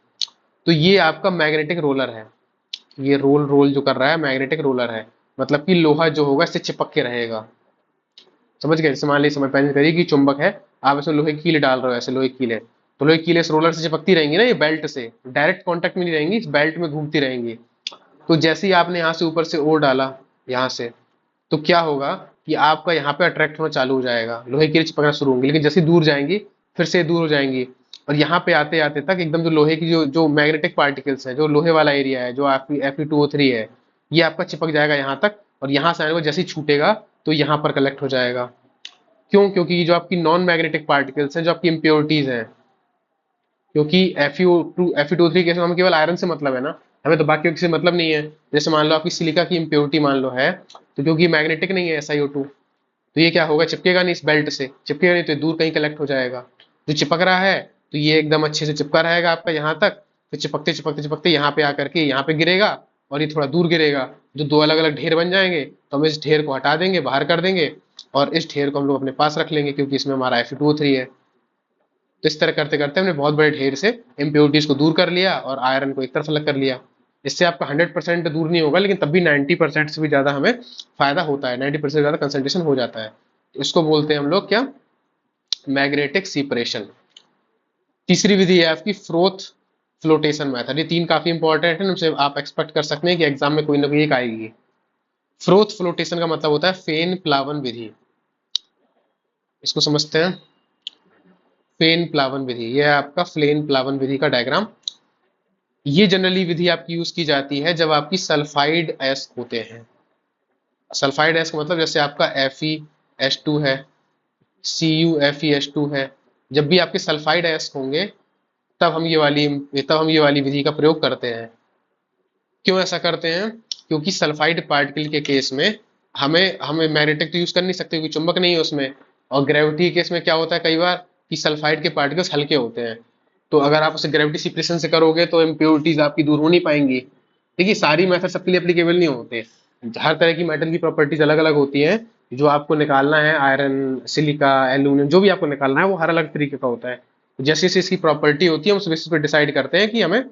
तो ये आपका मैग्नेटिक रोलर है, ये रोल रोल जो कर रहा है मैग्नेटिक रोलर है, मतलब कि लोहा जो होगा इससे चिपक के रहेगा। समझ गए, जैसे मान लीजिए समझ पहले करिए कि चुंबक है, आप इसमें लोहे की कीले डाल रहे हो, ऐसे लोहे की कीले, तो लोहे की कीले इस रोलर से चिपकती रहेंगी ना, ये बेल्ट से डायरेक्ट कांटेक्ट में नहीं रहेंगी, इस बेल्ट में घूमती रहेंगी। तो जैसे ही आपने यहाँ से ऊपर से ओर डाला, यहाँ से, तो क्या होगा कि आपका यहाँ पे अट्रैक्ट होना चालू हो जाएगा, लोहे की कीले चिपकना शुरू होंगी, लेकिन जैसे ही दूर जाएंगी फिर से दूर हो जाएंगी, और यहाँ पे आते आते तक एकदम जो लोहे की जो जो मैग्नेटिक पार्टिकल्स है, जो लोहे वाला एरिया है, जो आपकी Fe2O3 है, ये आपका चिपक जाएगा यहाँ तक, और यहाँ से आने को जैसे ही छूटेगा तो यहाँ पर कलेक्ट हो जाएगा। क्यों? क्योंकि ये जो आपकी नॉन मैग्नेटिक पार्टिकल्स हैं, जो आपकी इम्प्योरिटीज हैं, क्योंकि Fe2O3 के हमें केवल आयरन से मतलब है ना, हमें तो बाकी से मतलब नहीं है। जैसे मान लो आपकी सिलिका की इम्प्योरिटी मान लो है, तो क्योंकि मैग्नेटिक नहीं है SiO2, तो ये क्या होगा, चिपकेगा नहीं, इस बेल्ट से चिपकेगा नहीं, तो दूर कहीं कलेक्ट हो जाएगा। जो चिपक रहा है तो ये एकदम अच्छे से चिपका रहेगा आपका यहाँ तक, फिर चिपकते चिपकते चिपकते यहाँ पे आकर के यहाँ पे गिरेगा, और ये थोड़ा दूर गिरेगा, जो दो अलग अलग ढेर बन जाएंगे, तो हम इस ढेर को हटा देंगे, बाहर कर देंगे, और इस ढेर को हम लोग अपने पास रख लेंगे, क्योंकि इसमें हमारा Fe2O3 है। तो इस तरह करते करते हमने बहुत बड़े ढेर से इम्प्योरिटीज को दूर कर लिया और आयरन को एक तरफ अलग कर लिया। इससे आपका 100% दूर नहीं होगा, लेकिन तब भी 90% से भी ज्यादा हमें फायदा होता है, 90% से ज्यादा कंसंट्रेशन हो जाता है। तो इसको बोलते हैं हम लोग क्या, मैग्नेटिक सीपरेशन। तीसरी विधि है आपकी फ्रोथ फ्लोटेशन मेथड। ये तीन काफी इंपॉर्टेंट है, इनसे आप एक्सपेक्ट कर सकते हैं कि एग्जाम में कोई ना कोई एक आएगी। फ्रोथ फ्लोटेशन का मतलब होता है फेन प्लावन विधि। इसको समझते हैं, फेन प्लावन विधि, ये है आपका फ्लेन प्लावन विधि का डायग्राम। ये जनरली विधि आपकी यूज की जाती है जब आपकी सल्फाइड अयस्क होते हैं। सल्फाइड अयस्क मतलब जैसे आपका FeS2 है, CuFeS2 है, जब भी आपके सल्फाइड अयस्क होंगे, तब हम ये वाली विधि का प्रयोग करते हैं। क्यों ऐसा करते हैं? क्योंकि सल्फाइड पार्टिकल के केस में हमें हमें मैग्नेटिक तो यूज कर नहीं सकते, क्योंकि चुंबक नहीं है उसमें, और ग्रेविटी के केस में क्या होता है कई बार कि सल्फाइड के पार्टिकल्स हल्के होते हैं, तो अगर आप उसे ग्रेविटी सिपरेशन से करोगे तो इम्प्योरिटीज आपकी दूर हो नहीं पाएंगी। देखिए, सारी मेथड सबके लिए एप्लीकेबल नहीं होते, हर तरह की मेटल की प्रॉपर्टीज अलग अलग होती हैं। जो आपको निकालना है, आयरन, सिलिका, एल्यूमिनियम, जो भी आपको निकालना है वो हर अलग तरीके का होता है। जैसे जैसे इसकी प्रॉपर्टी होती है, हम उस बेसिस पे डिसाइड करते हैं कि हमें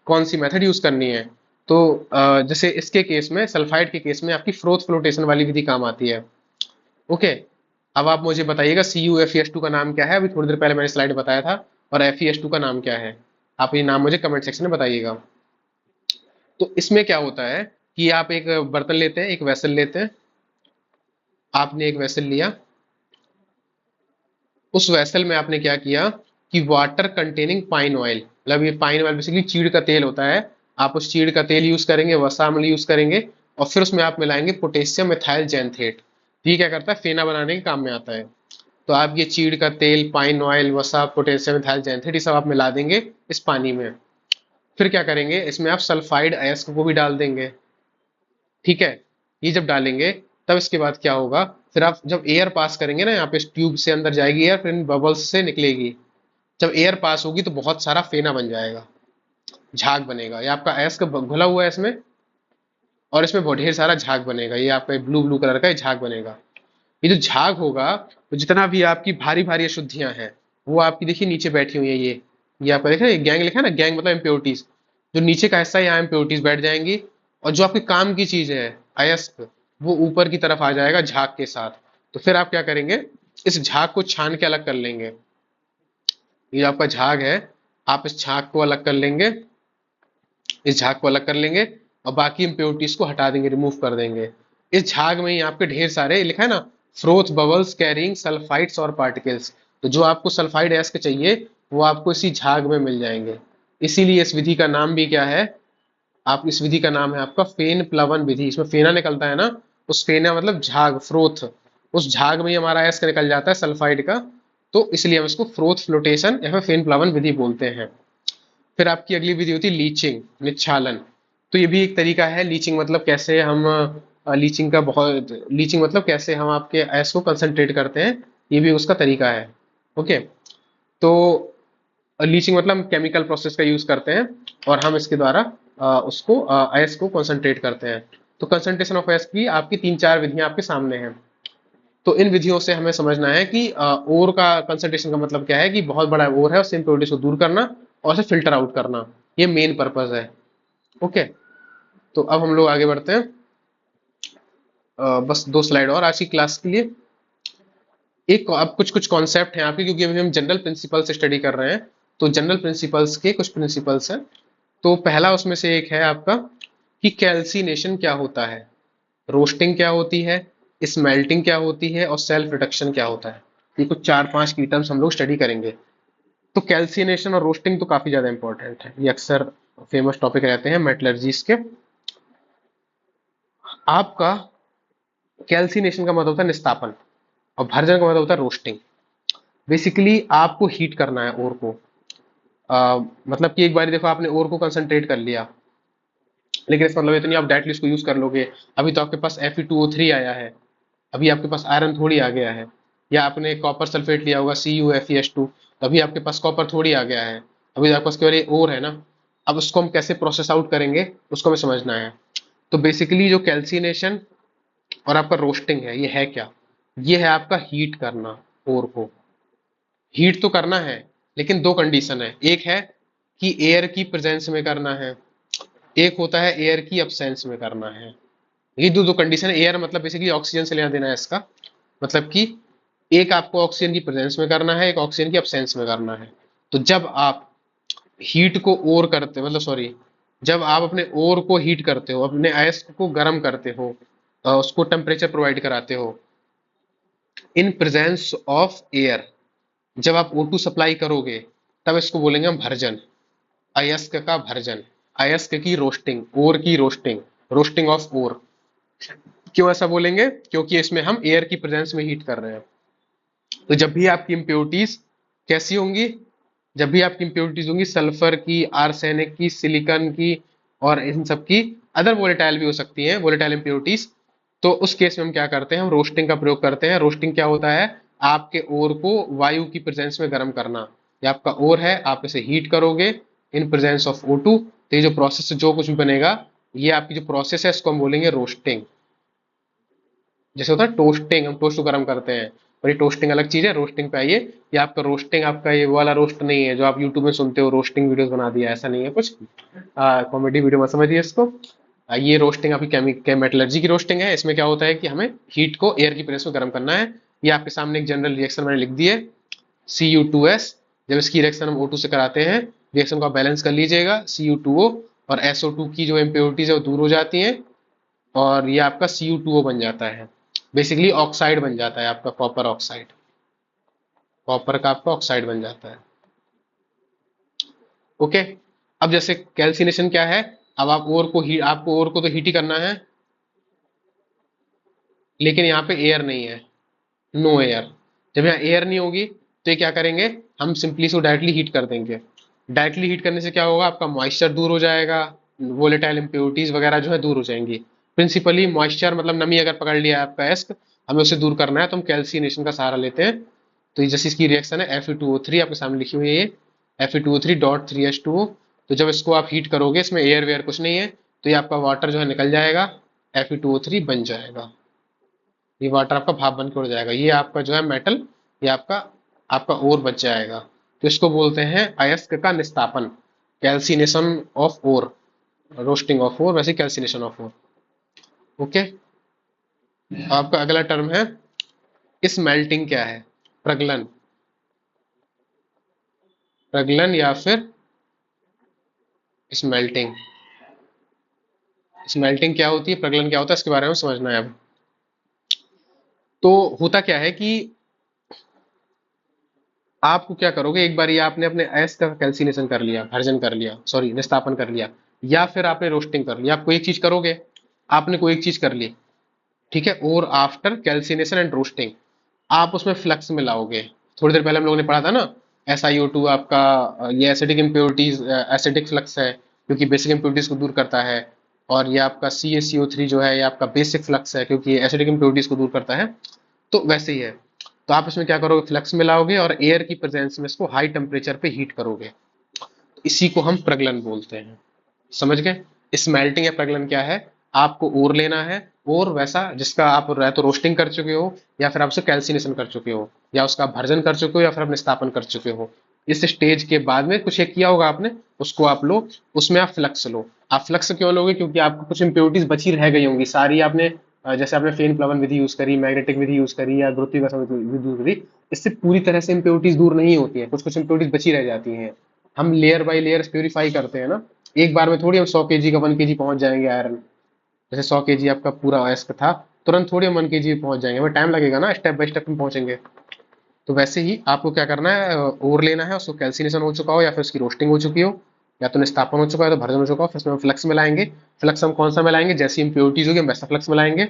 कौन सी मेथड यूज करनी है। तो जैसे इसके केस में, सल्फाइड के केस में आपकी फ्रोथ फ्लोटेशन वाली विधि काम आती है। ओके, अब आप मुझे बताइएगा CuFeS2 का नाम क्या है? अभी थोड़ी देर पहले मैंने स्लाइड बताया था। और FeS2 का नाम क्या है? आप ये नाम मुझे कमेंट सेक्शन में बताइएगा। तो इसमें क्या होता है कि आप एक बर्तन लेते हैं, एक वेसल लेते हैं, आपने एक वेसल लिया, उस वेसल में आपने क्या किया कि वाटर कंटेनिंग पाइन ऑयल, मतलब ये पाइन ऑयल बेसिकली चीड़ का तेल होता है, आप उस चीड़ का तेल यूज करेंगे, वसा अम्ल यूज करेंगे, और फिर उसमें आप मिलाएंगे पोटेशियम मिथाइल जैंथेट। ये क्या करता है, फेना बनाने के काम में आता है। तो आप ये चीड़ का तेल, पाइन ऑयल, वसा, पोटेशियम मिथाइल जैंथेट, ये सब आप मिला देंगे इस पानी में। फिर क्या करेंगे, इसमें आप सल्फाइड अयस्क को भी डाल देंगे। ठीक है, ये जब डालेंगे तब इसके बाद क्या होगा, फिर आप जब एयर पास करेंगे ना, यहाँ पे इस ट्यूब से अंदर जाएगी एयर, फिर इन बबल्स से निकलेगी। जब एयर पास होगी तो बहुत सारा फेना बन जाएगा, झाग बनेगा। ये आपका अयस्क घुला हुआ है इसमें, और इसमें बहुत ढेर सारा झाग बनेगा, ये आपका ब्लू ब्लू कलर का ये झाग बनेगा। ये जो झाग होगा, तो जितना भी आपकी भारी भारी अशुद्धियां हैं, वो आपकी देखिए नीचे बैठी हुई है, ये आपका देख रहे हैं गैंग लिखा है ना, गैंग मतलब इम्प्योरिटीज। जो नीचे का हिस्सा है यहाँ इम्प्योरिटीज बैठ जाएंगी, और जो आपके काम की चीज है अयस्क, वो ऊपर की तरफ आ जाएगा झाग के साथ। तो फिर आप क्या करेंगे, इस झाग को छान के अलग कर लेंगे। ये जो आपका झाग है, आप इस झाग को अलग कर लेंगे, इस झाग को अलग कर लेंगे, और बाकी इम्प्योरिटीज को हटा देंगे, रिमूव कर देंगे। इस झाग में ही आपके ढेर सारे लिखा है ना, फ्रोथ बबल्स कैरिंग सल्फाइड्स और पार्टिकल्स। तो जो आपको सल्फाइड अयस्क चाहिए वो आपको इसी झाग में मिल जाएंगे। इसीलिए इस विधि का नाम भी क्या है, आप इस विधि का नाम है आपका फेन प्लवन विधि। इसमें फेना निकलता है ना, उस फेना मतलब झाग, फ्रोथ, उस झाग में ही हमारा अयस्क निकल जाता है सल्फाइड का। तो इसलिए हम इसको फ्रोथ फ्लोटेशन या फिर फेन प्लावन विधि बोलते हैं। फिर आपकी अगली विधि होती है लीचिंग, निच्छालन। तो ये भी एक तरीका है। लीचिंग मतलब कैसे हम लीचिंग मतलब कैसे हम आपके अयस्क को कंसंट्रेट करते हैं, ये भी उसका तरीका है। ओके। तो लीचिंग मतलब हम केमिकल प्रोसेस का यूज करते हैं और हम इसके द्वारा उसको अयस्क को कंसंट्रेट करते हैं। तो कंसंट्रेशन ऑफ अयस्क की आपकी तीन चार विधियां आपके सामने हैं। तो इन विधियों से हमें समझना है कि ओर का कंसंट्रेशन का मतलब क्या है, कि बहुत बड़ा ओर है, उससे इम्प्योरिटीज को दूर करना और उसे फिल्टर आउट करना, ये मेन पर्पज है। ओके। तो अब हम लोग आगे बढ़ते हैं। बस दो स्लाइड और आज की क्लास के लिए। एक अब कुछ कुछ कॉन्सेप्ट हैं आपके, क्योंकि अभी हम जनरल प्रिंसिपल से स्टडी कर रहे हैं। तो जनरल प्रिंसिपल्स के कुछ प्रिंसिपल्स हैं। तो पहला उसमें से एक है आपका कि कैल्सिनेशन क्या होता है, रोस्टिंग क्या होती है, स्मेल्टिंग क्या होती है और सेल्फ रिडक्शन क्या होता है। ये कुछ चार पांच की टर्म्स हम लोग स्टडी करेंगे। तो कैल्सिनेशन और रोस्टिंग तो काफी ज्यादा इंपॉर्टेंट है, ये अक्सर फेमस टॉपिक रहते हैं मेटलर्जीज के। आपका कैल्सिनेशन का मतलब होता है निस्तापन और भर्जन का मतलब होता है रोस्टिंग। बेसिकली आपको हीट करना है ओर को। मतलब कि एक बार देखो आपने ओर को कंसंट्रेट कर लिया, लेकिन इसका मतलब इतनी आप डायरेक्टली इसको यूज कर लोगे। अभी तो आपके पास Fe2O3 आया है, अभी आपके पास आयरन थोड़ी आ गया है। या आपने कॉपर सल्फेट लिया होगा CuFeS2, तो अभी आपके पास कॉपर थोड़ी आ गया है। अभी तो आपके पास केवल ये ओर है ना। अब उसको हम कैसे प्रोसेस आउट करेंगे उसको हमें समझना है। तो बेसिकली जो कैल्सिनेशन और आपका रोस्टिंग है, ये है क्या? ये है आपका हीट करना ओर को। हीट तो करना है, लेकिन दो कंडीशन है। एक है कि एयर की प्रेजेंस में करना है, एक होता है एयर की अब्सेंस में करना है। ये दो दो कंडीशन है। एयर मतलब बेसिकली ऑक्सीजन से लेना देना है इसका। मतलब कि एक आपको ऑक्सीजन की प्रेजेंस में करना है, एक ऑक्सीजन की अब्सेंस में करना है। तो जब आप हीट को ओर करते मतलब सॉरी जब आप अपने ओर को हीट करते हो, अपने अयस्क को गर्म करते हो, उसको टेम्परेचर प्रोवाइड कराते हो इन प्रेजेंस ऑफ एयर, जब आप O2 सप्लाई करोगे, तब इसको बोलेंगे हम भर्जन, अयस्क का भर्जन, अयस्क की रोस्टिंग, ओर की रोस्टिंग, रोस्टिंग ऑफ ओर। क्यों ऐसा बोलेंगे? क्योंकि इसमें हम एयर की प्रेजेंस में हीट कर रहे हैं। तो जब भी आपकी इम्प्योरिटीज कैसी होंगी, जब भी आपकी इम्प्योरिटीज होंगी सल्फर की, आर्सेनिक की, सिलिकॉन की और इन सब की, अदर वोलेटाइल भी हो सकती हैं वोलेटाइल इम्प्योरिटीज, तो उस केस में हम क्या करते हैं, हम रोस्टिंग का प्रयोग करते हैं। रोस्टिंग क्या होता है? आपके ओर को वायु की प्रेजेंस में गर्म करना। ये आपका ओर है, आप इसे हीट करोगे इन प्रेजेंस ऑफ O2, तो ये जो प्रोसेस से जो कुछ भी बनेगा, ये आपकी जो प्रोसेस है इसको हम बोलेंगे रोस्टिंग। जैसे होता है टोस्टिंग, हम टोस्ट को गर्म करते हैं, और ये टोस्टिंग अलग चीज है। रोस्टिंग पे आइए। ये आपका रोस्टिंग आपका ये वाला रोस्ट नहीं है जो आप यूट्यूब में सुनते हो, रोस्टिंग वीडियोस बना दिया, ऐसा नहीं है कुछ। कॉमेडी वीडियो मत समझिए इसको। ये रोस्टिंग आपकी मेटलर्जी की रोस्टिंग है। इसमें क्या होता है कि हमें हीट को एयर की प्रेस में गर्म करना है। ये आपके सामने एक जनरल रिएक्शन मैंने लिख दी है, Cu2S। जब इसकी रिएक्शन हम O2 से कराते हैं, रिएक्शन को आप बैलेंस कर लीजिएगा, Cu2O और SO2 की जो इम्प्योरिटीज है वो दूर हो जाती हैं, और ये आपका Cu2O बन जाता है। बेसिकली ऑक्साइड बन जाता है आपका, कॉपर ऑक्साइड, कॉपर का आपका ऑक्साइड बन जाता है। ओके। अब जैसे कैल्सिनेशन क्या है, अब आपको ओर को तो हीट ही करना है, लेकिन यहाँ पे एयर नहीं है, नो एयर। जब यहाँ एयर नहीं होगी तो ये क्या करेंगे, हम सिंपली इसको डायरेक्टली हीट कर देंगे। डायरेक्टली हीट करने से क्या होगा, आपका मॉइस्चर दूर हो जाएगा, वोलेटाइल इम्प्योरिटीज वगैरह जो है दूर हो जाएंगी। प्रिंसिपली मॉइस्चर मतलब नमी अगर पकड़ लिया है आपका एस्क, हमें उसे दूर करना है, तो हम कैल्सिनेशन का सहारा लेते हैं। तो ये जैसे इसकी रिएक्शन है Fe2O3 आपके सामने लिखी हुई है, ये Fe2O3.3H2O। तो जब इसको आप हीट करोगे, इसमें एयर वेयर कुछ नहीं है, तो ये आपका वाटर जो है निकल जाएगा, Fe2O3 बन जाएगा। ये वाटर आपका भाप बन के उड़ जाएगा, ये आपका जो है मेटल, ये आपका आपका ओर बच जाएगा। तो इसको बोलते हैं अयस्क का निस्तापन, calcination of ore, roasting of ore, वैसे कैल्सिनेशन ऑफ ओर। ओके। आपका अगला टर्म है स्मेल्टिंग। क्या है? प्रगलन, प्रगलन या फिर स्मेल्टिंग। स्मेल्टिंग क्या होती है, प्रगलन क्या होता है, इसके बारे में समझना है अब। तो होता क्या है कि आपको क्या करोगे, एक बार ये आपने अपने अयस्क का कैल्सिनेशन कर लिया, भर्जन कर लिया, सॉरी निस्तापन कर लिया, या फिर आपने रोस्टिंग कर लिया, आप कोई एक चीज करोगे, आपने कोई एक चीज कर ली, ठीक है, और आफ्टर कैल्सिनेशन एंड रोस्टिंग आप उसमें फ्लक्स में लाओगे। थोड़ी देर पहले हम लोगों ने पढ़ा था ना, SiO2 आपका ये एसिडिक इम्प्योरिटीज, एसिडिक फ्लक्स है क्योंकि बेसिक इम्प्योरिटीज को दूर करता है। और ये आपका CaCO3 जो है ये आपका बेसिक फ्लक्स है क्योंकि ये एसिडिक इम्प्योरिटीज को दूर करता है। तो वैसे ही है। तो आप इसमें क्या करोगे, फ्लक्स में लाओगे और एयर की प्रेजेंस में इसको हाई टेम्परेचर पे हीट करोगे। इसी को हम प्रगलन बोलते हैं। समझ गए? स्मेल्टिंग या प्रगलन क्या है? आपको ओर लेना है, और वैसा जिसका आप या तो रोस्टिंग कर चुके हो, या फिर आप उसको कैल्सिनेशन कर चुके हो, या उसका भर्जन कर चुके हो, या फिर अपने स्थापन कर चुके हो। इस स्टेज के बाद में कुछ एक किया होगा आपने, उसको आप लो, उसमें आप फ्लक्स लो। आप फ्लक्स क्यों लोगे? क्योंकि आपको कुछ इंप्योरिटीज बची रह गई होंगी सारी आपने, जैसे आपने फेन प्लवन विधि यूज करी, मैग्नेटिक विधि यूज करी, या गुरुत्वाकर्षण विधि यूज करी, इससे पूरी तरह से इंप्योरिटीज दूर नहीं होती है, कुछ कुछ इंप्योरिटीज बची रह जाती हैं। हम लेयर बाय लेयर प्यूरिफाई करते हैं ना, एक बार में थोड़ी हम 100 kg का 1 kg पहुंच जाएंगे आयरन। जैसे 100 kg आपका पूरा अयस्क था, तुरंत थोड़ी हम 1 kg पहुंच जाएंगे, हमें टाइम लगेगा ना, स्टेप बाय स्टेप हम पहुंचेंगे। तो वैसे ही आपको क्या करना है, ओर लेना है, उसको कैल्सिनेशन हो चुका हो या फिर उसकी रोस्टिंग हो चुकी हो, या तो निस्तापन हो चुका है तो भर्जन हो चुका हो, फिर उसमें हम फ्लक्स मिलाएंगे। फ्लक्स हम कौन सा मिलाएंगे? जैसी इंप्योरिटीज होगी हम वैसा फ्लक्स मिलाएंगे।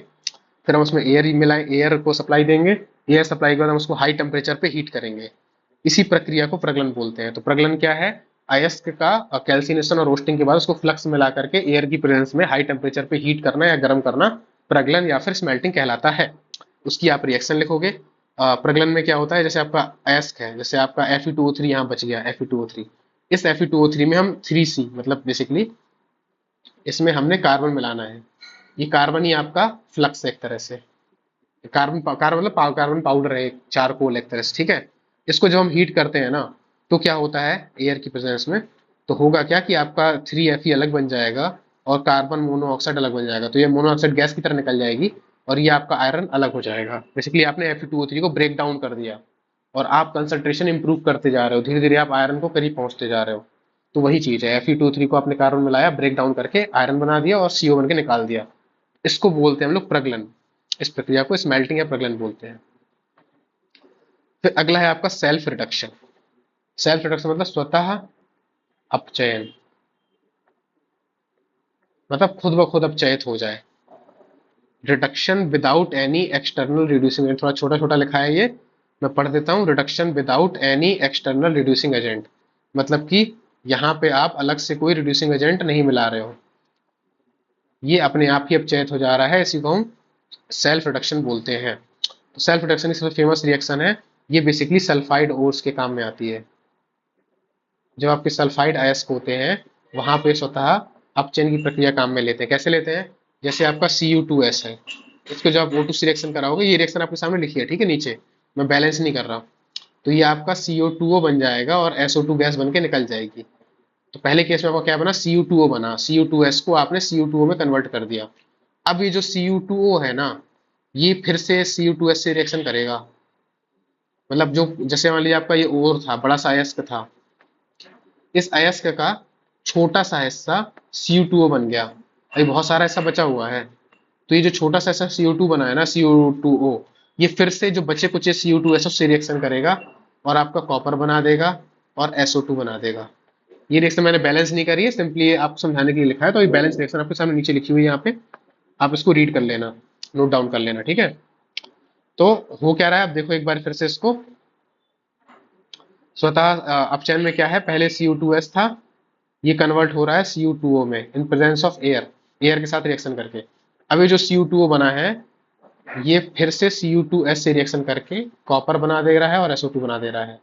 फिर हम उसमें एयर मिलाएं, एयर को सप्लाई देंगे। एयर सप्लाई के बाद हम उसको हाई टेम्परेचर पे हीट करेंगे। इसी प्रक्रिया को प्रगलन बोलते हैं। तो प्रगलन क्या है? अयस्क का कैल्सिनेशन और रोस्टिंग के बाद उसको फ्लक्स मिला करके एयर की प्रेजेंस में हाई टेम्परेचर पे हीट करना या गर्म करना प्रगलन या फिर स्मेल्टिंग कहलाता है। उसकी आप रिएक्शन लिखोगे। प्रगलन में क्या होता है, जैसे आपका अयस्क है, जैसे आपका Fe2O3 यहाँ बच गया, Fe2O3, इस Fe2O3 में हम 3C मतलब बेसिकली इसमें हमने कार्बन मिलाना है। ये कार्बन ही आपका फ्लक्स है एक तरह से। कार्बन कार्बन मतलब कार्बन पाउडर है, चारकोल एक तरह से, ठीक है। इसको जब हम हीट करते हैं ना, तो क्या होता है एयर की प्रेजेंस में, तो होगा क्या कि आपका 3Fe अलग बन जाएगा और कार्बन मोनोऑक्साइड अलग बन जाएगा। तो ये मोनोऑक्साइड गैस की तरह निकल जाएगी और ये आपका आयरन अलग हो जाएगा। बेसिकली आपने Fe2O3 को ब्रेक डाउन कर दिया और आप कंसंट्रेशन इंप्रूव करते जा रहे हो, धीरे धीरे आप आयरन को करीब पहुंचते जा रहे हो। तो वही चीज है, Fe2O3 को आपने कार्बन मिलाया, ब्रेक डाउन करके आयरन बना दिया और CO बन के निकाल दिया। इसको बोलते हैं हम लोग प्रगलन। इस प्रक्रिया को स्मेल्टिंग या प्रगलन बोलते हैं। फिर अगला है आपका सेल्फ रिडक्शन। सेल्फ रिडक्शन मतलब स्वतः अपचयन, मतलब खुद ब खुद अपचयित हो जाए। Reduction without any external reducing agent, थोड़ा छोटा छोटा लिखा है ये, मैं पढ़ देता हूँ। Reduction without any external reducing agent, मतलब कि यहाँ पे आप अलग से कोई रिड्यूसिंग एजेंट नहीं मिला रहे हो, ये अपने आप ही अपचयित हो जा रहा है। इसी को हम सेल्फ रिडक्शन बोलते हैं। तो सेल्फ रिडक्शन की सबसे फेमस रिएक्शन है, ये बेसिकली सल्फाइड ओर्स के काम में आती है। जब आपके सल्फाइड अयस्क होते हैं वहां पे स्वतः अपचयन की प्रक्रिया काम में लेते हैं। कैसे लेते हैं? जैसे आपका Cu2S है, इसको जब आप O2 से रिएक्शन कराओगे, ये रिएक्शन आपके सामने लिखी है, ठीक है, नीचे, मैं बैलेंस नहीं कर रहा हूँ। तो ये आपका CO2O बन जाएगा और SO2 गैस बन के निकल जाएगी। तो पहले केस में आपका क्या बना? Cu2O बना, Cu2S को आपने Cu2O में कन्वर्ट कर दिया। अब ये जो Cu2O है ना, ये फिर से Cu2S से रिएक्शन करेगा। मतलब जो, जैसे मान लीजिए आपका ये ओर था, बड़ा सा अयस्क था, इस अयस्क का छोटा सा हिस्सा CO2O बन गया। अभी बहुत सारा ऐसा बचा हुआ है, तो ये जो छोटा सा ऐसा CO2 बना है ना, CO2O, ये फिर से जो बचे कुचे CO2SO से रिएक्शन करेगा और आपका कॉपर बना देगा और SO2 बना देगा। ये रिएक्शन मैंने बैलेंस नहीं करी है, सिंपली आपको समझाने के लिए लिखा है। तो ये बैलेंस रिएक्शन आपके सामने नीचे लिखी हुई है यहाँ पे, आप इसको रीड कर लेना, नोट डाउन कर लेना, ठीक है। तो हो क्या रहा है, आप देखो एक बार फिर से इसको। स्वतः अपचयन में क्या है, पहले CO2S था, ये कन्वर्ट हो रहा है Cu2O में in presence of air, air के साथ रिएक्शन करके। अब ये जो Cu2O बना है, ये फिर से Cu2S से रिएक्शन करके कॉपर बना दे रहा है और SO2 बना दे रहा है।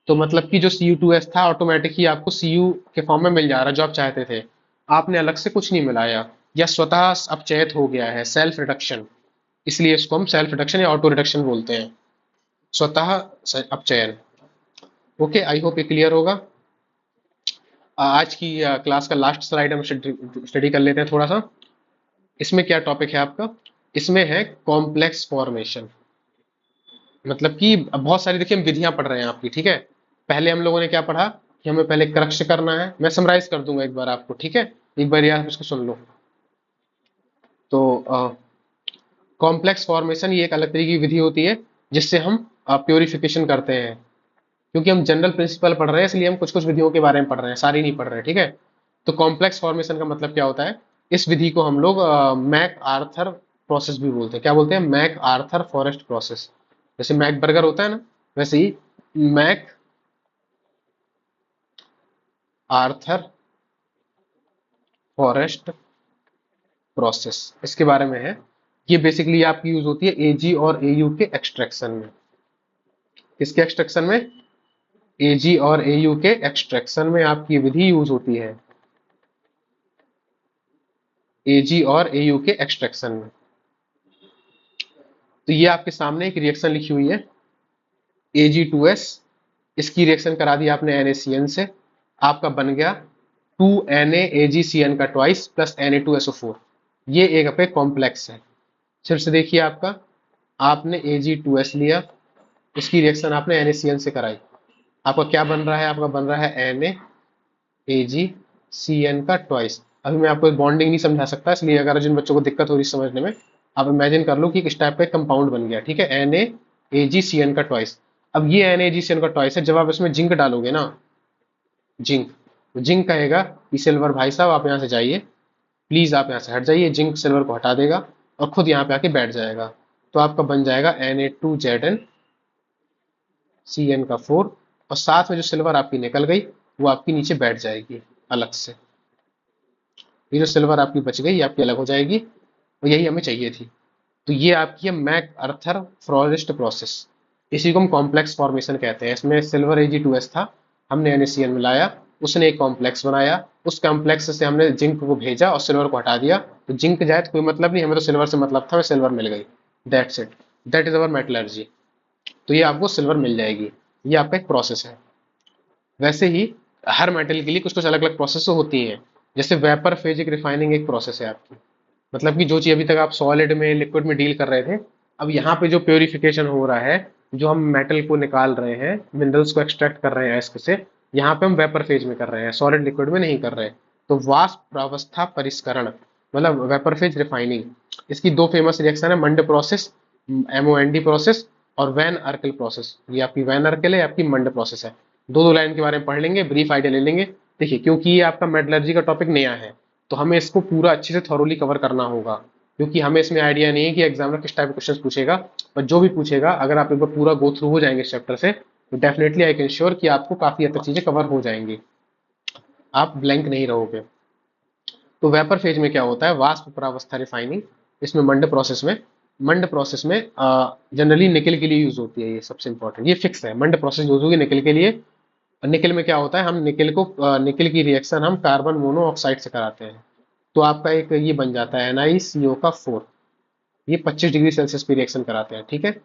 तो मतलब कि जो Cu2S था ऑटोमेटिक ही आपको Cu के फॉर्म में मिल जा रहा है जो आप चाहते थे, आपने अलग से कुछ नहीं मिलाया, या स्वतः अपचयित हो गया है, सेल्फ रिडक्शन। इसलिए इसको हम सेल्फ रिडक्शन या ऑटो रिडक्शन बोलते हैं, स्वतः अपचयन। ओके, आई होप ये क्लियर होगा। आज की क्लास का लास्ट स्लाइड हम स्टडी कर लेते हैं थोड़ा सा। इसमें क्या टॉपिक है आपका? इसमें है कॉम्प्लेक्स फॉर्मेशन। मतलब कि बहुत सारी, देखिए हम विधियां पढ़ रहे हैं आपकी, ठीक है। पहले हम लोगों ने क्या पढ़ा कि हमें पहले क्रक्ष करना है, मैं समराइज कर दूंगा एक बार आपको, ठीक है, एक बार यार इसको सुन लो। तो कॉम्प्लेक्स फॉर्मेशन ये एक अलग तरीके की विधि होती है जिससे हम प्योरिफिकेशन करते हैं। क्योंकि हम जनरल प्रिंसिपल पढ़ रहे हैं इसलिए हम कुछ कुछ विधियों के बारे में पढ़ रहे हैं, सारी नहीं पढ़ रहे हैं, ठीक है। तो कॉम्प्लेक्स फॉर्मेशन का मतलब क्या होता है? इस विधि को हम लोग मैक आर्थर प्रोसेस भी बोलते हैं। क्या बोलते हैं? MacArthur Forrest process. जैसे मैक बर्गर होता है ना, वैसे ही मैक आर्थर फॉरेस्ट प्रोसेस इसके बारे में है। ये बेसिकली आपकी यूज होती है एजी और एयू के एक्सट्रैक्शन में। किसके एक्सट्रैक्शन में? एजी और एयू के एक्सट्रैक्शन में आपकी विधि यूज होती है, एजी और एयू के एक्सट्रैक्शन में। तो ये आपके सामने एक रिएक्शन लिखी हुई है Ag2S। इसकी रिएक्शन करा दी आपने NaCN से, आपका बन गया 2NaAgCN का ट्वाइस प्लस Na2SO4। ये एक आपका कॉम्प्लेक्स है। फिर से देखिए, आपका आपने Ag2S लिया, उसकी रिएक्शन आपने NaCN से कराई, आपका क्या बन रहा है? आपका बन रहा है NaAgCN का ट्वाइस। अभी मैं आपको बॉन्डिंग नहीं समझा सकता, इसलिए अगर जिन बच्चों को दिक्कत हो रही है समझने में, आप इमेजिन कर लो कि इस टाइप का कंपाउंड बन गया, ठीक है, NaAgCN का ट्वाइस। अब ये NaAgCN का ट्वाइस है, जब आप इसमें जिंक डालोगे ना, जिंक, तो जिंक कहेगा कि सिल्वर भाई साहब आप यहाँ से जाइए, प्लीज आप यहाँ से हट जाइए। जिंक सिल्वर को हटा देगा और खुद यहाँ पे आके बैठ जाएगा। तो आपका बन जाएगा Na2ZnCN का 4, और साथ में जो सिल्वर आपकी निकल गई वो आपकी नीचे बैठ जाएगी अलग से। ये जो सिल्वर आपकी बच गई ये आपकी अलग हो जाएगी, और यही हमें चाहिए थी। तो ये आपकी है मैक अर्थर फ्लोरिस्ट प्रोसेस। इसी को हम कॉम्प्लेक्स फॉर्मेशन कहते हैं। इसमें सिल्वर Ag2S था, हमने NaCN मिलाया, उसने एक कॉम्प्लेक्स बनाया, उस कॉम्प्लेक्स से हमने जिंक को भेजा और सिल्वर को हटा दिया। तो जिंक जाए तो कोई मतलब नहीं, हमें तो सिल्वर से मतलब था, हमें सिल्वर मिल गई। That's it, that is our metallurgy. तो ये आपको सिल्वर मिल जाएगी। ये आपका एक प्रोसेस है। वैसे ही हर मेटल के लिए कुछ कुछ अलग अलग प्रोसेस होती हैं। जैसे वेपर फेजिक रिफाइनिंग एक प्रोसेस है आपकी, मतलब कि जो चीज अभी तक आप सॉलिड में लिक्विड में डील कर रहे थे, अब यहाँ पे जो प्योरिफिकेशन हो रहा है, जो हम मेटल को निकाल रहे हैं, मिनरल्स को एक्सट्रैक्ट कर रहे हैं एस्क से, यहाँ पे हम वेपर फेज में कर रहे हैं, सॉलिड लिक्विड में नहीं कर रहे। तो वाष्प प्रावस्था परिष्करण मतलब वेपर फेज रिफाइनिंग, इसकी दो फेमस रिएक्शन है, मंड प्रोसेस, MOND प्रोसेस, और वैन अर्कल प्रोसेस। ये आपकी वैन अर्कल है, आपकी मंड प्रोसेस है। दो दो लाइन के बारे में पढ़ लेंगे, ब्रीफ आइडिया ले लेंगे। देखिए, क्योंकि ये आपका मेटलर्जी का टॉपिक नया है, तो हमें इसको पूरा अच्छे से थॉरोली कवर करना होगा, क्योंकि हमें इसमें आइडिया नहीं है कि एग्जामिनर किस टाइप के क्वेश्चन पूछेगा। पर जो भी पूछेगा, अगर आप एक बार पूरा गो थ्रू हो जाएंगे इस चैप्टर से, तो डेफिनेटली आई कैन श्योर कि आपको काफी हद तक चीजें कवर हो जाएंगी, आप ब्लैंक नहीं रहोगे। तो वेपर फेज में क्या होता है? वाष्प प्रावस्था रिफाइनिंग। इसमें मंड प्रोसेस में जनरली निकल के लिए यूज होती है, ये सबसे इंपॉर्टेंट, ये फिक्स है, मंड प्रोसेस यूज होगी निकल के लिए। निकल में क्या होता है? हम निकल की रिएक्शन हम कार्बन मोनोऑक्साइड से कराते हैं। तो आपका एक ये बन जाता है NiCO का 4। ये 25 डिग्री सेल्सियस पे रिएक्शन कराते हैं, ठीक है।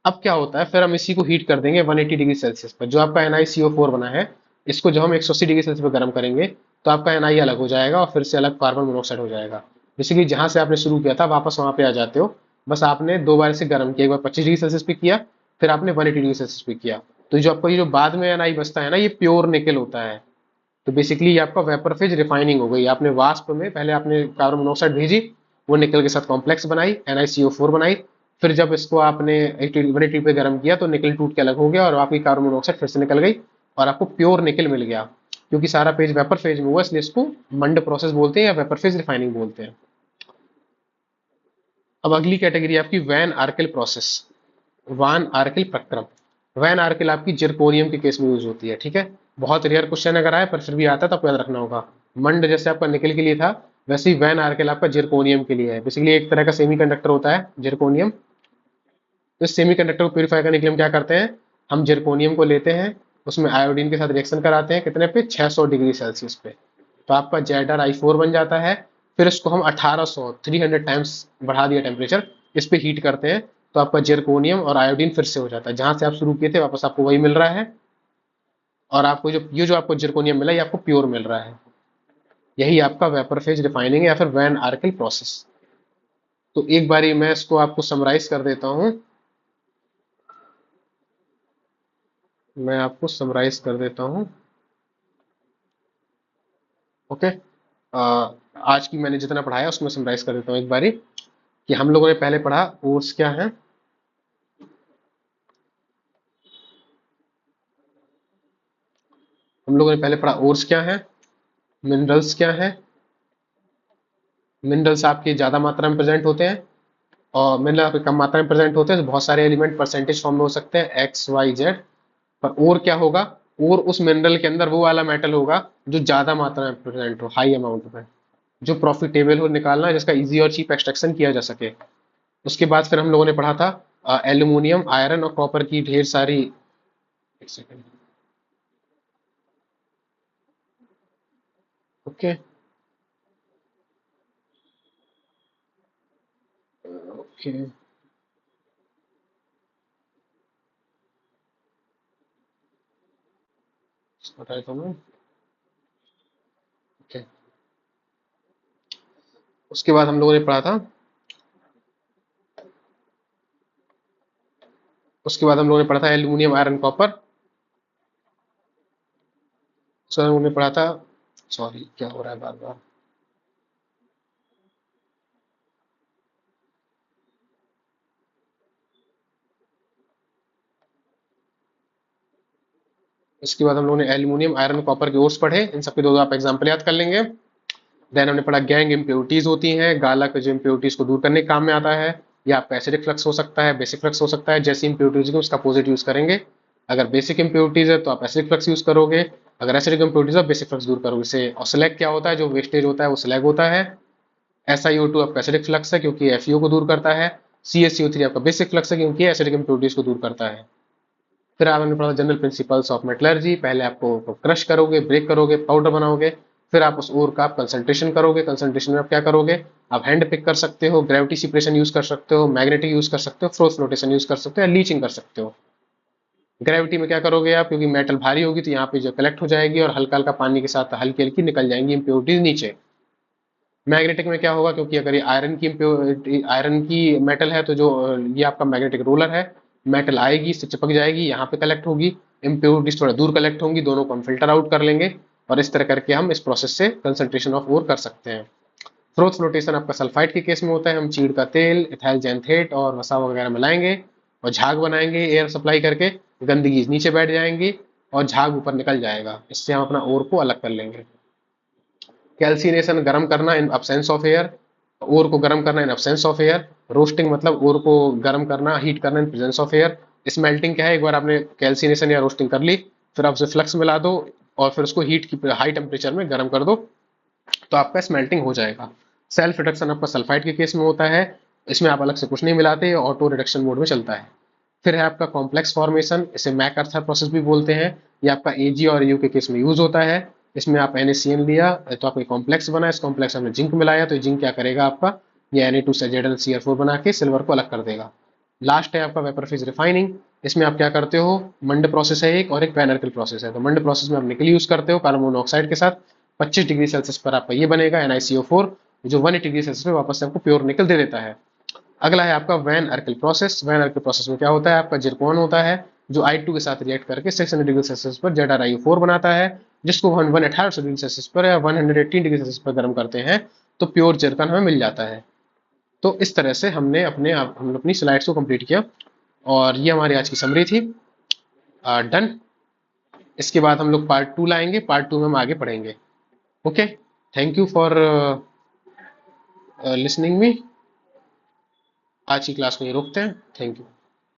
अब क्या होता है, फिर हम इसी को हीट कर देंगे 180 डिग्री सेल्सियस पर। जो आपका NiCO4 बना है, इसको जब हम 180 डिग्री सेल्सियस पर गर्म करेंगे, तो आपका Na अलग हो जाएगा और फिर से अलग कार्बन मोनोऑक्साइड हो जाएगा। बेसिकली जहां से आपने शुरू किया था वापस वहां पे आ जाते हो। बस आपने दो बार से गर्म किया, एक बार 25 डिग्री सेल्सियस पे किया, फिर आपने 180 डिग्री सेल्सियस पे किया। तो जो आपका ये जो बाद में Na बचता है ना, ये प्योर निकल होता है। तो बेसिकली ये आपका वेपर फेज रिफाइनिंग हो गई। आपने वाष्प में पहले आपने कार्बन मोनोऑक्साइड भेजी, वो निकल के साथ कॉम्प्लेक्स बनाई, NiCO4 बनाई। फिर जब इसको आपने 180 पे गर्म किया, तो निकल टूट के अलग हो गया और आपकी कार्बन मोनोऑक्साइड फिर से निकल गई, और आपको प्योर निकल मिल गया। क्योंकि सारा पेज वेपर फेज में हुआ, इसलिए इसको मंड प्रोसेस बोलते हैं या वेपर फेज रिफाइनिंग बोलते हैं। अब अगली कैटेगरी आपकी वैन आर्किल प्रोसेस, वान आर्किल प्रक्रम। वैन आर्किल आपकी जिरकोनियम के केस में यूज होती है, ठीक है। बहुत रेयर क्वेश्चन अगर आए, पर फिर भी आता है तो आपको याद रखना होगा। मंड जैसे आपका निकल के लिए था, वैसे ही वैन आर्किल आपका जिरकोनियम के लिए है। बेसिकली एक तरह का सेमीकंडक्टर होता है जिरकोनियम। तो इस सेमीकंडक्टर को प्यूरिफाई करने के लिए हम क्या करते हैं, हम जिरकोनियम को लेते हैं, उसमें आयोडीन के साथ रिएक्शन कराते हैं, कितने पे? 600 डिग्री सेल्सियस पे। तो आपका ZrI4 बन जाता है। फिर इसको हम 1800 300 टाइम्स बढ़ा दिया टेम्परेचर, इस पे हीट करते हैं, तो आपका जिरकोनियम और आयोडीन फिर से हो जाता है। जहां से आप शुरू किए थे वापस आपको वही मिल रहा है, और आपको जो आपको जिरकोनियम मिला, ये आपको प्योर मिल रहा है। यही आपका वेपर फेज रिफाइनिंग है या फिर वैन आर्किल प्रोसेस। तो एक बारी मैं इसको आपको समराइज कर देता हूं, मैं आपको समराइज कर देता हूं। ओके, आज की मैंने जितना पढ़ाया उसको मैं समराइज कर देता हूँ एक बारी, कि हम लोगों ने पहले पढ़ा ओर्स क्या है, हम लोगों ने पहले पढ़ा ओर्स क्या है, मिनरल्स क्या है। मिनरल्स आपके ज्यादा मात्रा में प्रेजेंट होते हैं, और मिनरल कम मात्रा में प्रेजेंट होते हैं तो बहुत सारे एलिमेंट परसेंटेज फॉर्म में हो सकते हैं, एक्स वाई जेड। पर और क्या होगा, और उस मिनरल के अंदर वो वाला मेटल होगा जो ज्यादा मात्रा में प्रेजेंट हो, हाई अमाउंट में, जो प्रॉफिटेबल हो निकालना, जिसका इजी और चीप एक्सट्रैक्शन किया जा सके। उसके बाद फिर हम लोगों ने पढ़ा था एल्यूमिनियम, आयरन और कॉपर की ढेर सारी। एक सेकेंड। ओके। ओके, बता देता हूँ मैं। ओके। उसके बाद हम लोगों ने पढ़ा था, उसके बाद हम लोगों ने पढ़ा था एल्यूमिनियम, आयरन, कॉपर। उसके बाद हम लोगों ने पढ़ा था, सॉरी क्या हो रहा है बार बार। इसके बाद हम लोगों ने एल्यूमिनियम, आयरन, कॉपर के ओर्स पढ़े, इन सबके दो आप एग्जाम्पल याद कर लेंगे। देन हमने पढ़ा गैंग इम्प्योरिटीज होती हैं, गालक जो इम्प्योरिटीज को दूर करने के काम में आता है। या आपका एसिडिक फ्लक्स हो सकता है, बेसिक फ्लक्स हो सकता है, जैसी इम्प्योरिटीज को उसका अपोजिट यूज करेंगे। अगर बेसिक इम्प्योरिटीज है तो आप एसिडिक फ्लक्स यूज करोगे, अगर एसिडिक इम्प्योरिटीज है बेसिक फ्लक्स दूर करोगे। जैसे और स्लैग क्या होता है, जो वेस्टेज होता है वो स्लैग होता है। SiO2 आपका एसिडिक फ्लक्स है क्योंकि FeO को दूर करता है। CaCO3 आपका बेसिक फ्लक्स है क्योंकि एसिडिक इम्प्योरिटीज को दूर करता है। फिर आपने पढ़ा जनरल प्रिंसिपल्स ऑफ मेटलर्जी। पहले आपको क्रश करोगे, ब्रेक करोगे, पाउडर बनाओगे, फिर आप उस ओर का आप कंसंट्रेशन करोगे। कंसंट्रेशन में आप क्या करोगे, आप हैंड पिक कर सकते हो, ग्रेविटी सेपरेशन यूज कर सकते हो, मैग्नेटिक यूज कर सकते हो, फोर्स फ्लोटेशन यूज कर सकते हो, या लीचिंग कर सकते हो। ग्रेविटी में क्या करोगे आप, क्योंकि मेटल भारी होगी तो यहाँ पे जो कलेक्ट हो जाएगी और हल्का हल्का पानी के साथ हल्की हल्की निकल जाएंगी इम्प्योरिटीज नीचे। मैग्नेटिक में क्या होगा, क्योंकि अगर ये आयरन की मेटल है तो जो ये आपका मैग्नेटिक रोलर है, मेटल आएगी, इससे चिपक जाएगी, यहाँ पे कलेक्ट होगी, इम्प्योरिटीज थोड़ा दूर कलेक्ट होंगी, दोनों को हम फिल्टर आउट कर लेंगे। और इस तरह करके हम इस प्रोसेस से कंसंट्रेशन ऑफ ओर कर सकते हैं। फ्रोथ फ्लोटेशन आपका सल्फाइड के केस में होता है, हम चीड़ का तेल, इथाइल जैंथेट और वसा वगैरह मिलाएंगे और झाग बनाएंगे एयर सप्लाई करके, गंदगी नीचे बैठ जाएंगी और झाग ऊपर निकल जाएगा, इससे हम अपना ओर को अलग कर लेंगे। कैल्सिनेशन गर्म करना इन अब्सेंस ऑफ एयर, ओर को गर्म करना इन अब्सेंस ऑफ एयर। रोस्टिंग मतलब ओर को गर्म करना, हीट करना in presence of air. Smelting क्या है, एक बार आपने कैल्सिनेशन या रोस्टिंग कर ली, फिर आप उसे फ्लक्स मिला दो और फिर उसको हीट की हाई टेम्परेचर में गर्म कर दो तो आपका स्मेल्टिंग हो जाएगा। सेल्फ रिडक्शन आपका सल्फाइड के केस में होता है, इसमें आप अलग से कुछ नहीं मिलाते, ऑटो रिडक्शन मोड में चलता है। फिर है आपका कॉम्प्लेक्स फॉर्मेशन, इसे मैकअर्थर प्रोसेस भी बोलते हैं। ये आपका Ag और Au के केस में यूज होता है। इसमें आप NaCN लिया तो आपका कॉम्प्लेक्स बना, इस कॉम्प्लेक्स में जिंक मिलाया तो जिंक क्या करेगा आपका, ये Na2 से ZnCl4 बना के सिल्वर को अलग कर देगा। लास्ट है आपका वेपर फेज रिफाइनिंग। इसमें आप क्या करते हो, मंड प्रोसेस है एक और एक वैन अर्किल प्रोसेस है। तो मंड प्रोसेस में आप निकल यूज करते हो कार्बन मोनोऑक्साइड के साथ, 25 डिग्री सेल्सियस पर आपका ये बनेगा NiCO4, जो 180 डिग्री सेल्सियस पे वापस से आपको प्योर निकल दे देता है। अगला है आपका van Arkel process. Van Arkel process में क्या होता है, आपका जिरकॉन होता है जो I2 के साथ रिएक्ट करके 600 डिग्री सेल्सियस पर ZrIO4 बनाता है, जिसको हम 118 डिग्री सेल्सियस पर या 118 डिग्री सेल्सियस पर गर्म करते हैं तो प्योर जिरकन हमें मिल जाता है। तो इस तरह से हम अपनी स्लाइड्स को कंप्लीट किया और ये हमारी आज की समरी थी। डन। इसके बाद हम लोग पार्ट 2 लाएंगे, पार्ट 2 में हम आगे पढ़ेंगे। Okay, thank you for listening me. आज की क्लास को ये रोकते हैं। Thank you.